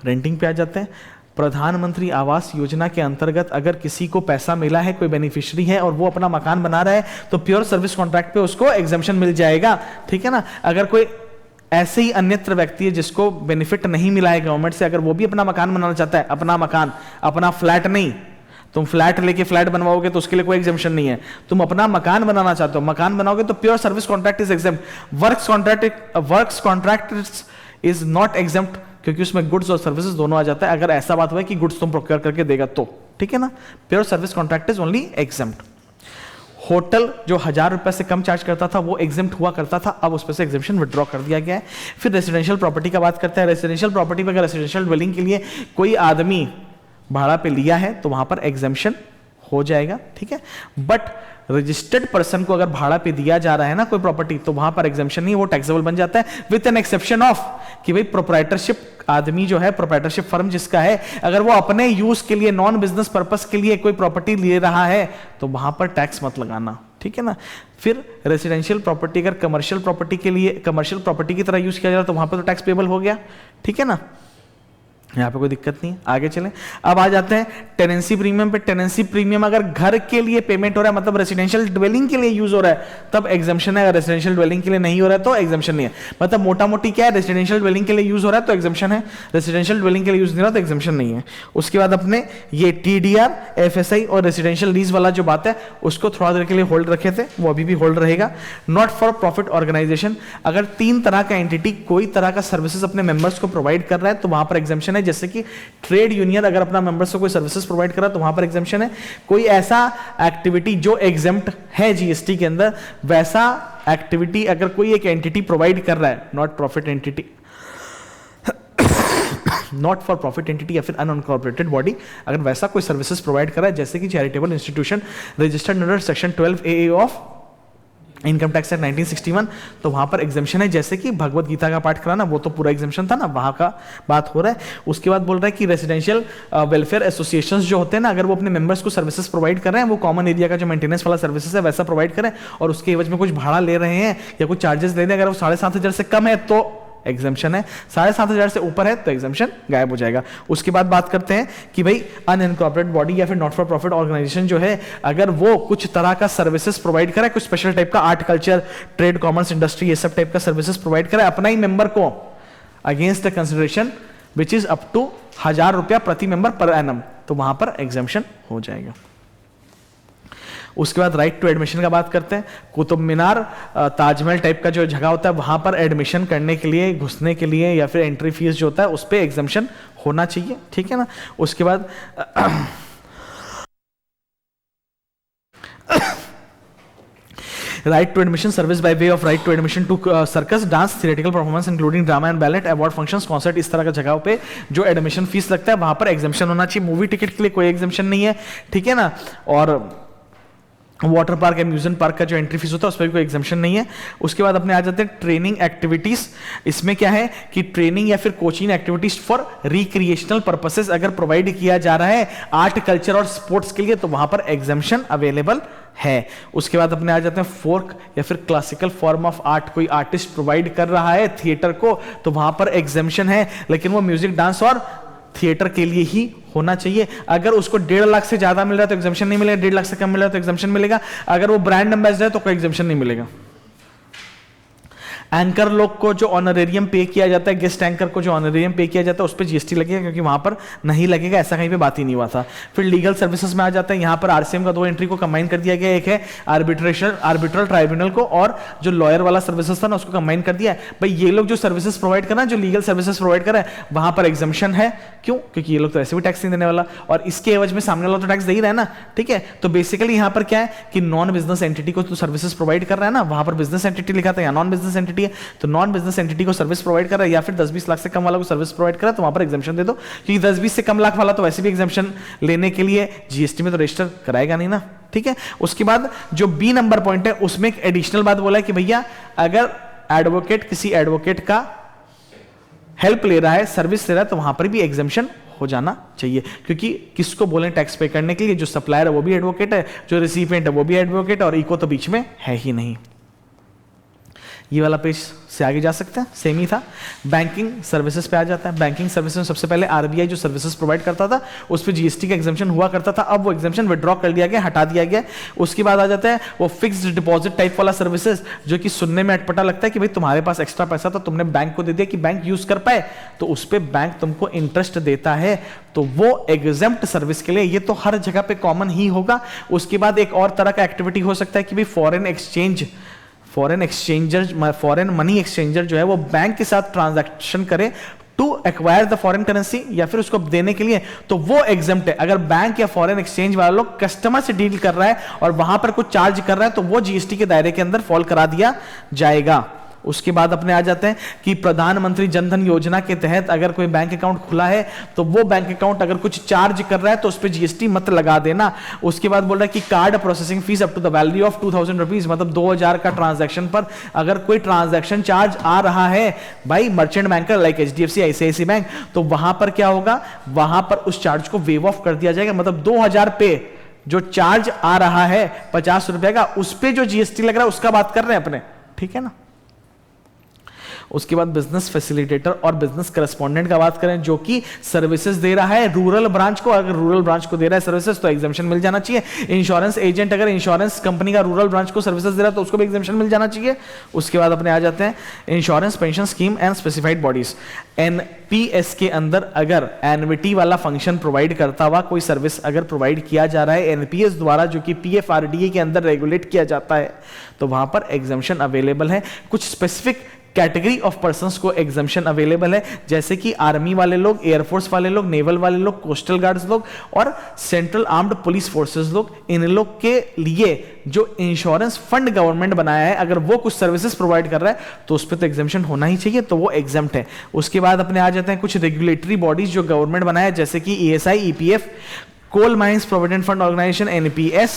रेंटिंग पे आ जाते हैं। प्रधानमंत्री आवास योजना के अंतर्गत अगर किसी को पैसा मिला है, कोई बेनिफिशियरी है और वो अपना मकान बना रहा है तो प्योर सर्विस कॉन्ट्रैक्ट पे उसको एग्जाम्पशन मिल जाएगा, ठीक है ना। अगर कोई ऐसे ही अन्यत्र व्यक्ति है जिसको बेनिफिट नहीं मिला है गवर्नमेंट से, अगर वो भी अपना मकान बनाना चाहता है, अपना मकान, अपना फ्लैट नहीं, तुम फ्लैट लेके फ्लैट बनवाओगे तो उसके लिए कोई एग्जाम्पशन नहीं है। तुम अपना मकान बनाना चाहते हो, मकान बनाओगे तो pure service contract is exempt. Works contract is not exempt, क्योंकि उसमें गुड्स और सर्विसेज दोनों आ जाता है। अगर ऐसा बात हुआ कि गुड्स तुम प्रोक्योर करके देगा तो, ठीक है ना। Pure service contract is only exempt. Hotel जो 1000 रुपए से कम चार्ज करता था वो एग्जाम्प्ट हुआ करता था, अब उस पर से एग्जाम्पशन विड्रॉ कर दिया गया है। फिर रेसिडेंशियल प्रॉपर्टी का बात करते हैं। रेसिडेंशियल प्रॉपर्टी पर अगर रेसिडेंशियल ड्वेलिंग के लिए कोई आदमी भाड़ा पे लिया है तो वहां पर एग्जाम्पशन हो जाएगा, ठीक है। बट रजिस्टर्ड पर्सन को अगर भाड़ा पे दिया जा रहा है ना कोई प्रॉपर्टी, तो वहां पर एग्जाम्पशन नहीं, वो टैक्सेबल बन जाता है, विद एन एक्सेप्शन ऑफ कि भाई प्रोप्राइटरशिप आदमी जो है, प्रोप्राइटरशिप फर्म जिसका है, अगर वो अपने यूज के लिए, नॉन बिजनेस पर्पस के लिए कोई प्रॉपर्टी ले रहा है तो वहां पर टैक्स मत लगाना, ठीक है ना। फिर रेसिडेंशियल प्रॉपर्टी अगर कमर्शियल प्रॉपर्टी के लिए, कमर्शियल प्रॉपर्टी की तरह यूज किया जा रहा है तो वहां पर तो टैक्स पेबल हो गया, ठीक है ना। यहाँ पे कोई दिक्कत नहीं है, आगे चलें। अब आ जाते हैं टेनेंसी प्रीमियम पे। टेनेंसी प्रीमियम अगर घर के लिए पेमेंट हो रहा है, मतलब रेसिडेंशियल ड्वेलिंग के लिए यूज हो रहा है, तब एग्जाम्पशन है। अगर रेसिडेंशियल ड्वेलिंग के लिए नहीं हो रहा है तो एग्जाम्पशन नहीं है। मतलब मोटा मोटी क्या है, रेसिडेंशियल ड्वेलिंग के लिए यूज हो रहा है तो एग्जाम्पशन है, रेसिडेंशियल ड्वेलिंग के लिए यूज नहीं हो रहा तो एग्जाम्पशन नहीं है। उसके बाद अपने ये TDR, FSI और रेसिडेंशियल लीज वाला जो बात है उसको थोड़ा देर के लिए होल्ड रखे थे, वो अभी भी होल्ड रहेगा। नॉट फॉर प्रॉफिट ऑर्गेनाइजेशन, अगर 3 तरह का एंटिटी कोई तरह का सर्विसेज अपने मेंबर्स को प्रोवाइड कर रहा है तो वहां पर एग्जाम्पशन है। जैसे कि ट्रेड यूनियन अगर अपना मेंबर्स को कोई सर्विसेज प्रोवाइड कर रहा है तो वहां पर एग्जाम्पशन है। कोई ऐसा एक्टिविटी जो एग्जेम्प्ट है जीएसटी के अंदर, वैसा एक्टिविटी अगर कोई एक एंटिटी प्रोवाइड कर रहा है, not profit entity, not for profit entity या फिर अनकॉर्पोरेटेड बॉडी, अगर वैसा कोई सर्विसेज प्रोवाइड कर रहा है जैसे कि charitable institution registered under section 12 AA of income tax act 1961, तो वहां पर एग्जाम्पशन है। जैसे कि भगवत गीता का पाठ कराना, वो तो पूरा एग्जाम्पशन था ना, वहां का बात हो रहा है। उसके बाद बोल रहा है कि रेसिडेंशियल वेलफेयर एसोसिएशंस जो होते हैं ना, अगर वो अपने मेंबर्स को सर्विसेज प्रोवाइड कर रहे हैं, वो कॉमन एरिया का जो मेंटेनेंस वाला सर्विसेज है वैसा प्रोवाइड करें और उसके एवज में कुछ भाड़ा ले रहे हैं या कुछ चार्जेस ले रहे हैं, अगर वो 7,500 से कम है तो एग्जाम्पशन है, 7,500 से ऊपर है तो एग्जाम्पशन गायब हो जाएगा। उसके बाद बात करते हैं कि भाई अनइनकॉर्पोरेटेड बॉडी या फिर नॉट फॉर प्रॉफिट ऑर्गेनाइजेशन जो है, अगर वो कुछ तरह का सर्विसेज प्रोवाइड करे, कुछ स्पेशल टाइप का art, culture, trade, commerce, industry, ये सब टाइप का सर्विसेज प्रोवाइड करे अपना ही मेंबर को against the consideration which is up to 1,000 रुपया प्रति मेंबर पर एनम, तो वहां पर एग्जाम्पशन हो जाएगा। उसके बाद राइट टू एडमिशन का बात करते हैं। कुतुब मीनार, ताजमहल टाइप का जो जगह होता है वहां पर एडमिशन करने के लिए, घुसने के लिए या फिर एंट्री फीस जो होता है उस पर एग्जाम्पशन होना चाहिए, ठीक है ना। उसके बाद right to admission service by way of right to admission to circus, dance, theatrical performance including drama and ballet, award functions, concert, इस तरह का जगहों पे जो एडमिशन फीस लगता है वहां पर एग्जाम्पशन होना चाहिए। मूवी टिकट के लिए कोई एग्जाम्पशन नहीं है, ठीक है ना। और वाटर पार्क, एम्यूजमेंट पार्क का जो एंट्री फीस होता है उस पर भी कोई एग्जाम्पशन नहीं है। उसके बाद अपने आ जाते हैं ट्रेनिंग एक्टिविटीज। इसमें क्या है कि ट्रेनिंग या फिर coaching activities for recreational purposes अगर प्रोवाइड किया जा रहा है आर्ट, कल्चर और स्पोर्ट्स के लिए तो वहां पर एग्जाम्पशन अवेलेबल है। उसके बाद अपने आ जाते हैं फोर्क या फिर क्लासिकल फॉर्म ऑफ आर्ट, कोई आर्टिस्ट प्रोवाइड कर रहा है थिएटर को तो वहां पर एग्जाम्पशन है, लेकिन वो म्यूजिक, डांस और थिएटर के लिए ही होना चाहिए। अगर उसको 1.5 लाख से ज्यादा मिल रहा है तो एग्जाम्पशन नहीं मिलेगा, 1.5 लाख से कम मिल रहा है तो एग्जाम्पशन मिलेगा। अगर वो ब्रांड एम्बेसडर है तो कोई एग्जाम्पशन नहीं मिलेगा। एंकर लोग को जो ऑनरेरियम पे किया जाता है, गेस्ट एंकर को जो ऑनरेरियम पे किया जाता है उस पर जीएसटी लगेगा, क्योंकि वहां पर नहीं लगेगा, ऐसा कहीं पे बात ही नहीं हुआ था। फिर लीगल सर्विसेज में आ जाता है, यहां पर आरसीएम का 2 एंट्री को कंबाइन कर दिया गया, एक है आर्बिट्रल ट्राइब्यूनल को, और जो लॉयर वाला सर्विसेज था ना उसको कंबाइन कर दिया है। भाई ये लोग जो सर्विसेज प्रोवाइड कर रहे हैं, जो लीगल सर्विसेज प्रोवाइड कर रहे हैं, वहां पर एग्जाम्पशन है। क्यों? क्योंकि ये लोग तो ऐसे भी टैक्स नहीं देने वाला और इसके एवज में सामने वाला तो टैक्स दे ही रहा है ना, ठीक है। तो बेसिकली यहां पर क्या है कि नॉन बिजनेस एंटिटी को तो सर्विसेज प्रोवाइड कर रहा है ना, वहां पर बिजनेस एंटिटी लिखा था, या नॉन बिजनेस एंटिटी है तो नॉन बिजनेस एंटिटी को सर्विस प्रोवाइड कर रहा है, या फिर 10-20 लाख से कम वाला को सर्विस प्रोवाइड कर रहा है तो वहां पर एग्जाम्पशन दे दो, क्योंकि 10-20 से कम लाख वाला तो वैसे भी एग्जाम्पशन लेने के लिए जीएसटी में तो रजिस्टर कराएगा नहीं ना, ठीक है। उसके बाद जो बी नंबर पॉइंट है उसमें एक एडिशनल बात बोला है कि भैया अगर एडवोकेट किसी एडवोकेट का हेल्प ले रहा है, सर्विस ले रहा है, तो वहां पर भी एग्जाम्पशन हो जाना चाहिए, क्योंकि किसको बोले टैक्स पे करने के लिए, जो सप्लायर है वो भी एडवोकेट है, जो रिसिपिएंट है वो भी एडवोकेट है, और इको तो बीच में है ही नहीं। ये वाला पेज से आगे जा सकते हैं, सेम ही था। बैंकिंग सर्विसेज पे आ जाता है। बैंकिंग सर्विसेज में सबसे पहले आरबीआई जो सर्विसेज प्रोवाइड करता था उस पर जीएसटी का एग्जाम्पशन हुआ करता था, अब वो एग्जाम्पशन विड्रॉ कर दिया गया, हटा दिया गया। उसके बाद आ जाता है वो फिक्स्ड डिपॉजिट टाइप वाला सर्विसेज, जो कि सुनने में अटपटा लगता है कि भाई तुम्हारे पास एक्स्ट्रा पैसा था, तुमने बैंक को दे दिया कि बैंक यूज कर पाए, तो उस पर बैंक तुमको इंटरेस्ट देता है, तो वो एग्जेम्प्ट सर्विस के लिए, ये तो हर जगह पे कॉमन ही होगा। उसके बाद एक और तरह का एक्टिविटी हो सकता है कि भाई फॉरेन मनी एक्सचेंजर जो है वो बैंक के साथ ट्रांजैक्शन करे to acquire the foreign currency, या फिर उसको देने के लिए, तो वो एग्जाम्प्ट है। अगर बैंक या फॉरेन एक्सचेंज वाला लोग कस्टमर से डील कर रहा है और वहां पर कुछ चार्ज कर रहा है तो वो जीएसटी के दायरे के अंदर फॉल करा दिया जाएगा। उसके बाद अपने आ जाते हैं कि प्रधानमंत्री जनधन योजना के तहत अगर कोई बैंक अकाउंट खुला है तो वो बैंक अकाउंट अगर कुछ चार्ज कर रहा है तो उस पर जीएसटी मत लगा देना। उसके बाद बोल रहा है कि card processing fees up to the value of 2000 rupees, मतलब 2000 का ट्रांजैक्शन पर अगर कोई ट्रांजैक्शन चार्ज आ रहा है भाई merchant banker like HDFC, ICICI bank, तो वहां पर क्या होगा, वहां पर उस चार्ज को वेव ऑफ कर दिया जाएगा। मतलब 2000 पे जो चार्ज आ रहा है 50 रुपए का, उस पर जो जीएसटी लग रहा है उसका बात कर रहे हैं अपने, ठीक है ना। उसके बाद बिजनेस फैसिलिटेटर और बिजनेस करस्पॉन्डेंट का बात करें, जो कि सर्विसेज दे रहा है रूरल ब्रांच को, अगर रूरल ब्रांच को दे रहा है सर्विसेज तो एग्जामिशन मिल जाना चाहिए। इंश्योरेंस एजेंट अगर इंश्योरेंस कंपनी का रूरल ब्रांच को सर्विसेज दे रहा है तो उसको भी एग्जामिशन मिल जाना चाहिए। उसके बाद अपने आ जाते हैं insurance pension scheme and specified bodies. NPS के अंदर अगर एनविटी वाला फंक्शन प्रोवाइड करता हुआ कोई सर्विस अगर प्रोवाइड किया जा रहा है एनपीएस द्वारा, जो कि पीएफआरडीए के अंदर रेगुलेट किया जाता है, तो वहां पर एग्जामिशन अवेलेबल है। कुछ स्पेसिफिक कैटेगरी ऑफ पर्संस को एग्जामिशन अवेलेबल है, जैसे कि आर्मी वाले लोग, एयरफोर्स वाले लोग, नेवल वाले लोग, कोस्टल गार्ड्स लोग और सेंट्रल आर्म्ड पुलिस फोर्सेस लोग। इन लोग के लिए जो इंश्योरेंस फंड गवर्नमेंट बनाया है, अगर वो कुछ सर्विसेज प्रोवाइड कर रहा है तो उस पर तो एग्जामिशन होना ही चाहिए, तो वो एग्जाम्प्ट है। उसके बाद अपने आ जाते हैं कुछ रेगुलेटरी बॉडीज जो गवर्नमेंट बनाया है, जैसे कि ESI, EPF, coal mines provident fund organisation, NPS,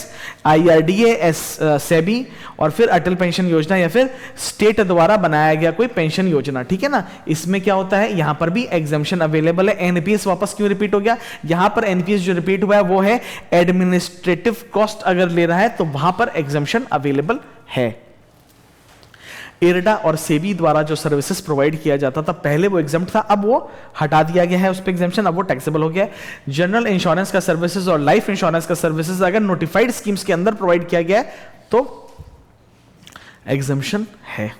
IRDA, SEBI और फिर अटल पेंशन योजना या फिर स्टेट द्वारा बनाया गया कोई पेंशन योजना। ठीक है ना, इसमें क्या होता है, यहां पर भी एग्जामिशन अवेलेबल है। एनपीएस वापस क्यों रिपीट हो गया, यहां पर एनपीएस जो रिपीट हुआ है वो है एडमिनिस्ट्रेटिव कॉस्ट अगर ले रहा है तो वहां पर एग्जामिशन अवेलेबल है। इरडा और सेबी द्वारा जो सर्विसेज प्रोवाइड किया जाता था पहले वो एग्जाम्प्ट था, अब वो हटा दिया गया है उस पे एग्जाम्पशन, अब वो टैक्सेबल हो गया है। जनरल इंश्योरेंस का सर्विसेज और लाइफ इंश्योरेंस का सर्विसेज अगर नोटिफाइड स्कीम्स के अंदर प्रोवाइड किया गया है तो एग्जाम्पशन है।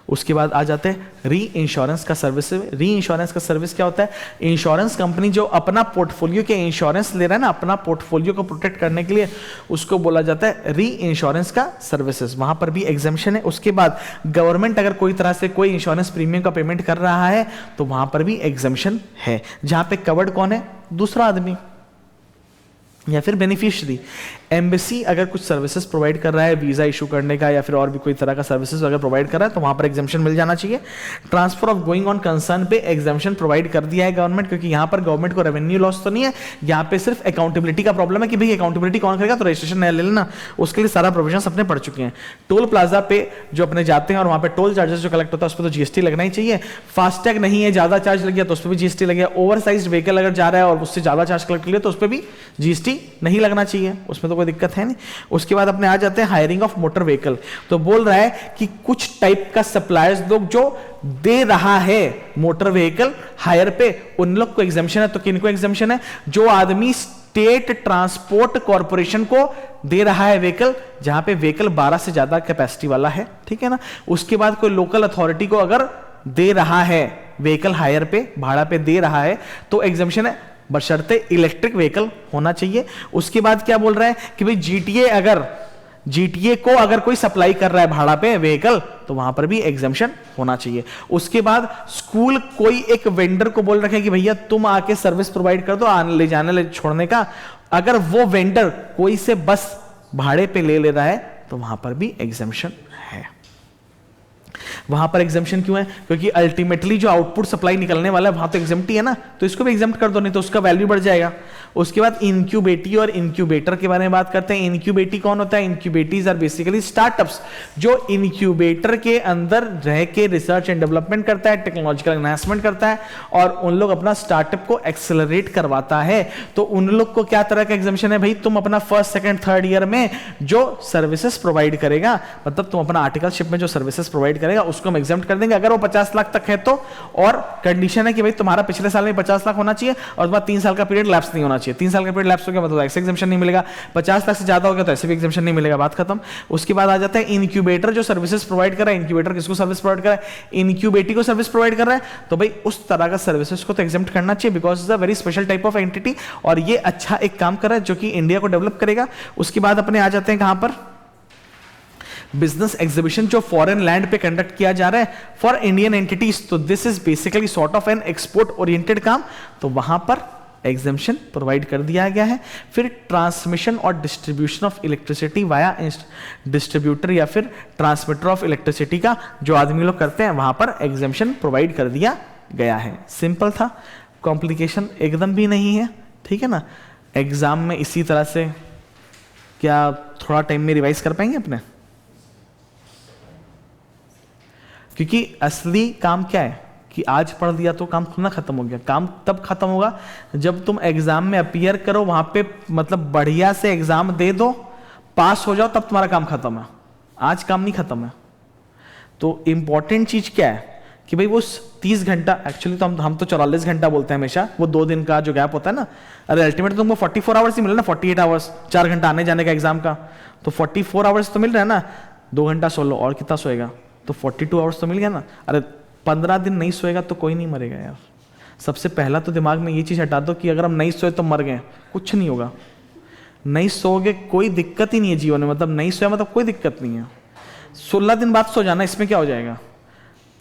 उसके बाद आ जाते हैं री इंश्योरेंस का सर्विस। री इंश्योरेंस का सर्विस क्या होता है, इंश्योरेंस कंपनी जो अपना पोर्टफोलियो के इंश्योरेंस ले रहा है ना, अपना पोर्टफोलियो को प्रोटेक्ट करने के लिए, उसको बोला जाता है री इंश्योरेंस का सर्विसेज, वहां पर भी एग्जाम्पशन है। उसके बाद गवर्नमेंट अगर कोई तरह से कोई इंश्योरेंस प्रीमियम का पेमेंट कर रहा है तो वहां पर भी एग्जाम्पशन है, जहां पे कवर्ड कौन है, दूसरा आदमी या फिर बेनिफिशियरी। एम्बेसी अगर कुछ सर्विसेज प्रोवाइड कर रहा है, वीजा इशू करने का या फिर और भी कोई तरह का सर्विसेज अगर प्रोवाइड कर रहा है तो वहां पर एग्जाम्पशन मिल जाना चाहिए। Transfer of going on concern पे एग्जाम्पशन प्रोवाइड कर दिया है गवर्नमेंट, क्योंकि यहां पर गवर्नमेंट को रेवेन्यू लॉस तो नहीं है, यहां पे सिर्फ अकाउंटेबिलिटी का प्रॉब्लम है कि भाई अकाउंटेबिलिटी कौन करेगा, तो रजिस्ट्रेशन नया ले लेना, उसके लिए सारा प्रोविजन अपने पढ़ चुके हैं। टोल प्लाजा पे जो अपने जाते हैं और वहां पे टोल चार्जेस जो कलेक्ट होता है उस पर तो जीएसटी लगना ही चाहिए। फास्टैग नहीं है, ज्यादा चार्ज लग गया तो उस पर भी जीएसटी लग गया। ओवर साइज व्हीकल अगर जा रहा है और उससे ज्यादा चार्ज कलेक्ट लिया तो उस पर भी जीएसटी नहीं लगना चाहिए, उसमें तो कोई दिक्कत है नहीं। उसके बाद अपने आ जाते हैं हायरिंग ऑफ मोटर व्हीकल। तो बोल रहा है कि कुछ टाइप का सप्लायर्स लोग जो दे रहा है मोटर व्हीकल हायर पे, उन लोग को एग्जाम्पशन है। तो किनको एग्जाम्पशन है, जो आदमी स्टेट ट्रांसपोर्ट कॉर्पोरेशन को दे रहा है व्हीकल, जहां पे व्हीकल 12 से ज्यादा कैपेसिटी वाला है, ठीक है ना। उसके बाद कोई लोकल अथॉरिटी को अगर दे रहा है व्हीकल हायर पे, भाड़ा पे दे रहा है तो एग्जाम्पशन है, बशर्ते इलेक्ट्रिक व्हीकल होना चाहिए। उसके बाद क्या बोल रहा है कि भाई जीटीए को अगर कोई सप्लाई कर रहा है भाड़ा पे व्हीकल तो वहां पर भी एग्जाम्पशन होना चाहिए। उसके बाद स्कूल कोई एक वेंडर को बोल रखे कि भैया तुम आके सर्विस प्रोवाइड कर दो, आने ले जाने ले छोड़ने का, अगर वो वेंडर कोई से बस भाड़े पे ले रहा है तो वहां पर भी एग्जाम्पशन है। वहां पर एग्जाम्पशन क्यों है, क्योंकि अल्टीमेटली जो आउटपुट सप्लाई निकलने वाला है वहां तो एग्जाम्प्ट ही है ना, तो इसको भी एग्जाम्प्ट कर दो, नहीं तो उसका वैल्यू बढ़ जाएगा। उसके बाद इनक्यूबेटी और इनक्यूबेटर के बारे में बात करते हैं। इनक्यूबेटी कौन होता है, इनक्यूबेटीज आर बेसिकली स्टार्टअप्स जो इनक्यूबेटर के अंदर रह के रिसर्च एंड डेवलपमेंट करता है, टेक्नोलॉजिकल एनहांसमेंट करता है और उन लोग अपना स्टार्टअप को एक्सेलरेट करवाता है। तो उन लोग को क्या तरह का एग्जाम्पशन है, भाई तुम अपना फर्स्ट सेकंड थर्ड ईयर में जो सर्विसेज प्रोवाइड करेगा, मतलब तुम अपना आर्टिकलशिप में जो सर्विसेज प्रोवाइड करेगा उसको हम एग्जाम्प्ट कर देंगे, अगर वो 50 लाख तक है तो। और कंडीशन है कि भाई तुम्हारा पिछले साल में 50 लाख होना चाहिए और बाद 3 साल का पीरियड लैप्स नहीं होना चाहिए। 3 साल का पीरियड लैप्स हो गया मतलब ऐसे एग्जाम्पशन नहीं मिलेगा, 50 लाख से ज्यादा हो गया तो ऐसे भी एग्जाम्पशन नहीं मिलेगा, बात खत्म। उसके बाद आ जाता है इनक्यूबेटर जो सर्विसेज प्रोवाइड कर रहा है। इनक्यूबेटर किसको सर्विस प्रोवाइड कर रहा है, इनक्यूबेटी को सर्विस प्रोवाइड कर रहा है, तो भाई उस तरह का सर्विसेज को तो एग्जाम्प्ट करना चाहिए because is a very special type of entity और ये अच्छा एक काम कर रहा है जो कि इंडिया को डेवलप करेगा। उसके बाद अपने आ जाते हैं कहां पर, बिजनेस एग्जीबिशन जो फॉरेन लैंड पे कंडक्ट किया जा रहा है फॉर इंडियन एंटिटीज, तो this is basically sort of an export oriented काम, तो वहां पर एग्जाम्पशन प्रोवाइड कर दिया गया है। फिर ट्रांसमिशन और distribution of electricity via distributor या फिर ट्रांसमीटर ऑफ इलेक्ट्रिसिटी का जो आदमी लोग करते हैं वहां पर एग्जाम्पशन प्रोवाइड कर दिया गया है। सिंपल था, कॉम्प्लिकेशन एकदम भी नहीं है, ठीक है ना। एग्जाम में इसी तरह से क्या थोड़ा टाइम में रिवाइज कर पाएंगे अपने, क्योंकि असली काम क्या है कि आज पढ़ दिया तो काम थोड़ा खत्म हो गया। काम तब खत्म होगा जब तुम एग्जाम में अपीयर करो, वहां पे मतलब बढ़िया से एग्जाम दे दो, पास हो जाओ, तब तुम्हारा काम खत्म है। आज काम नहीं खत्म है। तो इंपॉर्टेंट चीज क्या है कि भाई वो 30 घंटा, एक्चुअली तो हम तो 44 घंटा बोलते हैं हमेशा, वो 2 दिन का जो गैप होता है ना, अरे अल्टीमेट तो तुमको 44 आवर्स ही मिले ना, 48 आवर्स, 4 घंटा आने जाने का एग्जाम का, तो 44 आवर्स तो मिल रहा है ना, 2 घंटा सो लो और कितना सोएगा, तो 42 आवर्स तो मिल गया ना। अरे 15 दिन नहीं सोएगा तो कोई नहीं मरेगा यार। सबसे पहला तो दिमाग में ये चीज़ हटा दो कि अगर हम नहीं सोए तो मर गए, कुछ नहीं होगा। नहीं सोओगे कोई दिक्कत ही नहीं है जीवन में, मतलब नहीं सोया मतलब कोई दिक्कत नहीं है। 16 दिन बाद सो जाना, इसमें क्या हो जाएगा।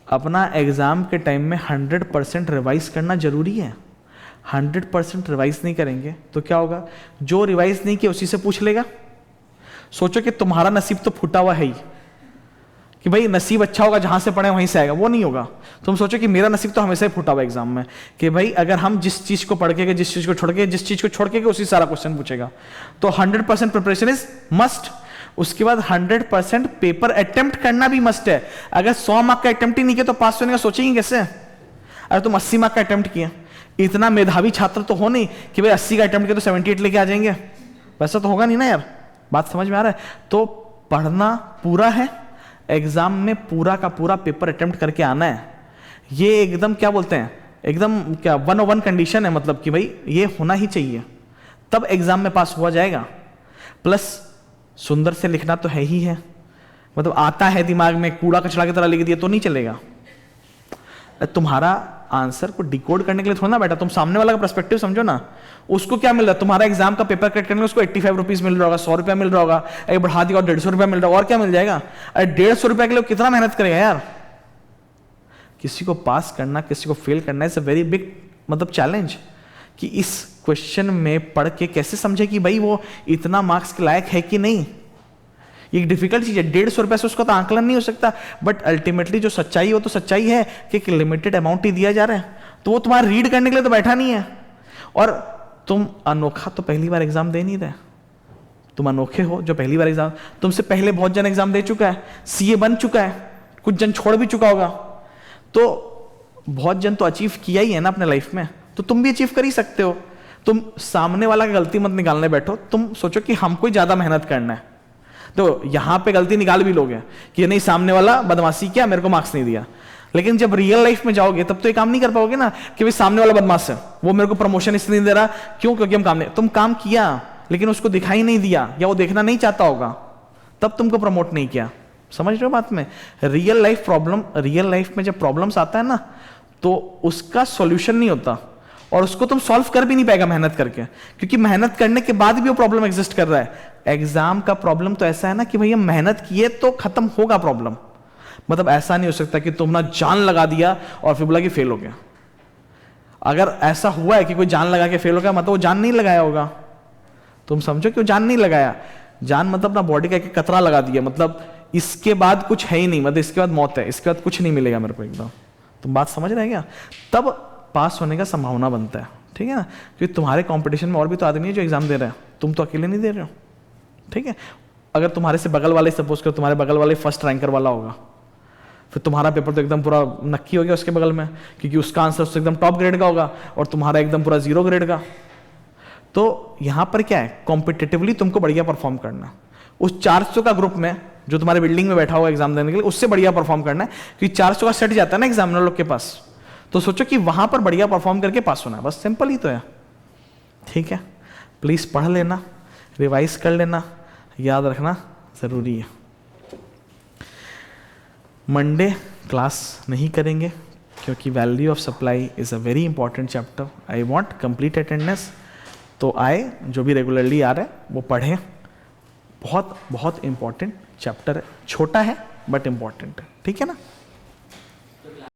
अपना एग्जाम के टाइम में 100% रिवाइज करना जरूरी है। 100% रिवाइज नहीं करेंगे तो क्या होगा, जो रिवाइज नहीं किया उसी से पूछ लेगा। सोचो कि तुम्हारा नसीब तो फूटा हुआ है ही, कि भाई नसीब अच्छा होगा जहां से पढ़े वहीं से आएगा, वो नहीं होगा। तुम सोचो कि मेरा नसीब तो हमेशा ही फूटा हुआ एग्जाम में, कि भाई अगर हम जिस चीज को पढ़ के, जिस चीज को छोड़ के, जिस चीज को छोड़ के उसी सारा क्वेश्चन पूछेगा। तो 100% प्रिपरेशन इज मस्ट। उसके बाद 100% पेपर अटेम्प्ट करना भी मस्ट है। अगर 100 मार्क का अटेम्प्ट ही नहीं किया तो पास होने का सोचेंगे कैसे। अगर तुम 80 मार्क का अटेम्प्ट किया, इतना मेधावी छात्र तो हो नहीं कि भाई 80 का अटेम्प्ट किया तो 78 लेके आ जाएंगे, वैसा तो होगा नहीं ना यार। बात समझ में आ रहा है। तो पढ़ना पूरा है, एग्जाम में पूरा का पूरा पेपर अटेम्प्ट करके आना है। ये एकदम क्या बोलते हैं, एकदम क्या 101 कंडीशन है, मतलब कि भाई ये होना ही चाहिए, तब एग्जाम में पास हुआ जाएगा। प्लस सुंदर से लिखना तो है ही है, मतलब आता है दिमाग में, कूड़ा कचरा की तरह लिख दिया तो नहीं चलेगा। तुम्हारा आंसर को डिकोड करने के लिए थोड़ा ना बैठा, तुम सामने वाला का पर्सपेक्टिव समझो ना। उसको क्या मिल रहा है, तुम्हारा एग्जाम का पेपर कट करने में उसको 85 रुपीज मिल रहा होगा, 100 रुपया मिल रहा होगा, एक बढ़ा दिया और 150 रुपया मिल रहा होगा, और क्या मिल जाएगा। अरे 150 रुपया के लिए कितना मेहनत करेगा यार। किसी को पास करना, किसी को फेल करना इज अ वेरी बिग मतलब चैलेंज, कि इस क्वेश्चन में पढ़ के कैसे समझे कि भाई वो इतना मार्क्स के लायक है कि नहीं। ये एक डिफिकल्ट चीज है। 150 रुपए से उसका तो आंकलन नहीं हो सकता, बट अल्टीमेटली जो सच्चाई है वो तो सच्चाई है कि एक लिमिटेड अमाउंट ही दिया जा रहा है, तो वो तुम्हारा रीड करने के लिए तो बैठा नहीं है। और तुम अनोखा तो पहली बार एग्जाम दे नहीं रहे, तुम अनोखे हो जो पहली बार एग्जाम, तुमसे पहले बहुत जन एग्जाम दे चुका है, सीए बन चुका है, कुछ जन छोड़ भी चुका होगा, तो बहुत जन तो अचीव किया ही है ना अपने लाइफ में, तो तुम भी अचीव कर ही सकते हो। तुम सामने वाला की गलती मत निकालने बैठो, तुम सोचो कि हमको ही ज्यादा मेहनत करना है, तो यहां पे गलती निकाल भी लोगे कि नहीं सामने वाला बदमाशी किया, मेरे को मार्क्स नहीं दिया। लेकिन जब रियल लाइफ में जाओगे तब तो ये काम नहीं कर पाओगे ना कि भाई सामने वाला बदमाश है, वो मेरे को प्रमोशन इसलिए नहीं दे रहा, क्यों, क्योंकि हम काम नहीं, तुम काम किया लेकिन उसको दिखाई नहीं दिया, या वो देखना नहीं चाहता होगा, तब तुमको प्रमोट नहीं किया। समझ रहे हो बात में। Real life problem, real life में जब प्रॉब्लम्स आता है ना, तो उसका सॉल्यूशन नहीं होता, और उसको तुम सॉल्व कर भी नहीं पाएगा मेहनत करके, क्योंकि मेहनत करने के बाद भी वो प्रॉब्लम एग्जिस्ट कर रहा है। एग्जाम का प्रॉब्लम तो ऐसा है ना कि भैया मेहनत किए तो खत्म होगा प्रॉब्लम, मतलब ऐसा नहीं हो सकता कि तुम ना जान लगा दिया और फिर बोला कि फेल हो गया। अगर ऐसा हुआ है कि कोई जान लगा के फेल हो गया, मतलब वो जान नहीं लगाया होगा। तुम समझो कि वो जान नहीं लगाया, जान मतलब अपना बॉडी का एक कतरा लगा दिया, मतलब इसके बाद कुछ है ही नहीं, मतलब इसके बाद मौत है, इसके बाद कुछ नहीं मिलेगा मेरे को एकदम। तुम बात समझ रहे क्या। तब पास होने का संभावना बनता है, ठीक है ना, क्योंकि तुम्हारे कंपटीशन में और भी तो आदमी है जो एग्जाम दे रहे हैं, तुम तो अकेले नहीं दे रहे हो, ठीक है। अगर तुम्हारे से बगल वाले, सपोज करो तुम्हारे बगल वाले फर्स्ट रैंकर वाला होगा, फिर तुम्हारा पेपर तो एकदम पूरा नक्की हो गया उसके बगल में, क्योंकि उसका आंसर उससे एकदम टॉप ग्रेड का होगा और तुम्हारा एकदम पूरा 0 ग्रेड का। तो यहां पर क्या है, कॉम्पिटिटिवली तुमको बढ़िया परफॉर्म करना। उस 400 का ग्रुप में जो तुम्हारे बिल्डिंग में बैठा हुआ एग्जाम देने के लिए, उससे बढ़िया परफॉर्म करना है, क्योंकि 400 का सेट जाता है ना एग्जामिनर लोग के पास, तो सोचो कि वहां पर बढ़िया परफॉर्म करके पास होना है, बस सिंपल ही तो है, ठीक है। प्लीज पढ़ लेना, रिवाइज कर लेना, याद रखना जरूरी है। मंडे क्लास नहीं करेंगे क्योंकि value of supply is a very important chapter, I want complete attendance. तो आए जो भी रेगुलरली आ रहे हैं वो पढ़ें, बहुत बहुत इंपॉर्टेंट चैप्टर है, छोटा है बट इंपॉर्टेंट है, ठीक है ना।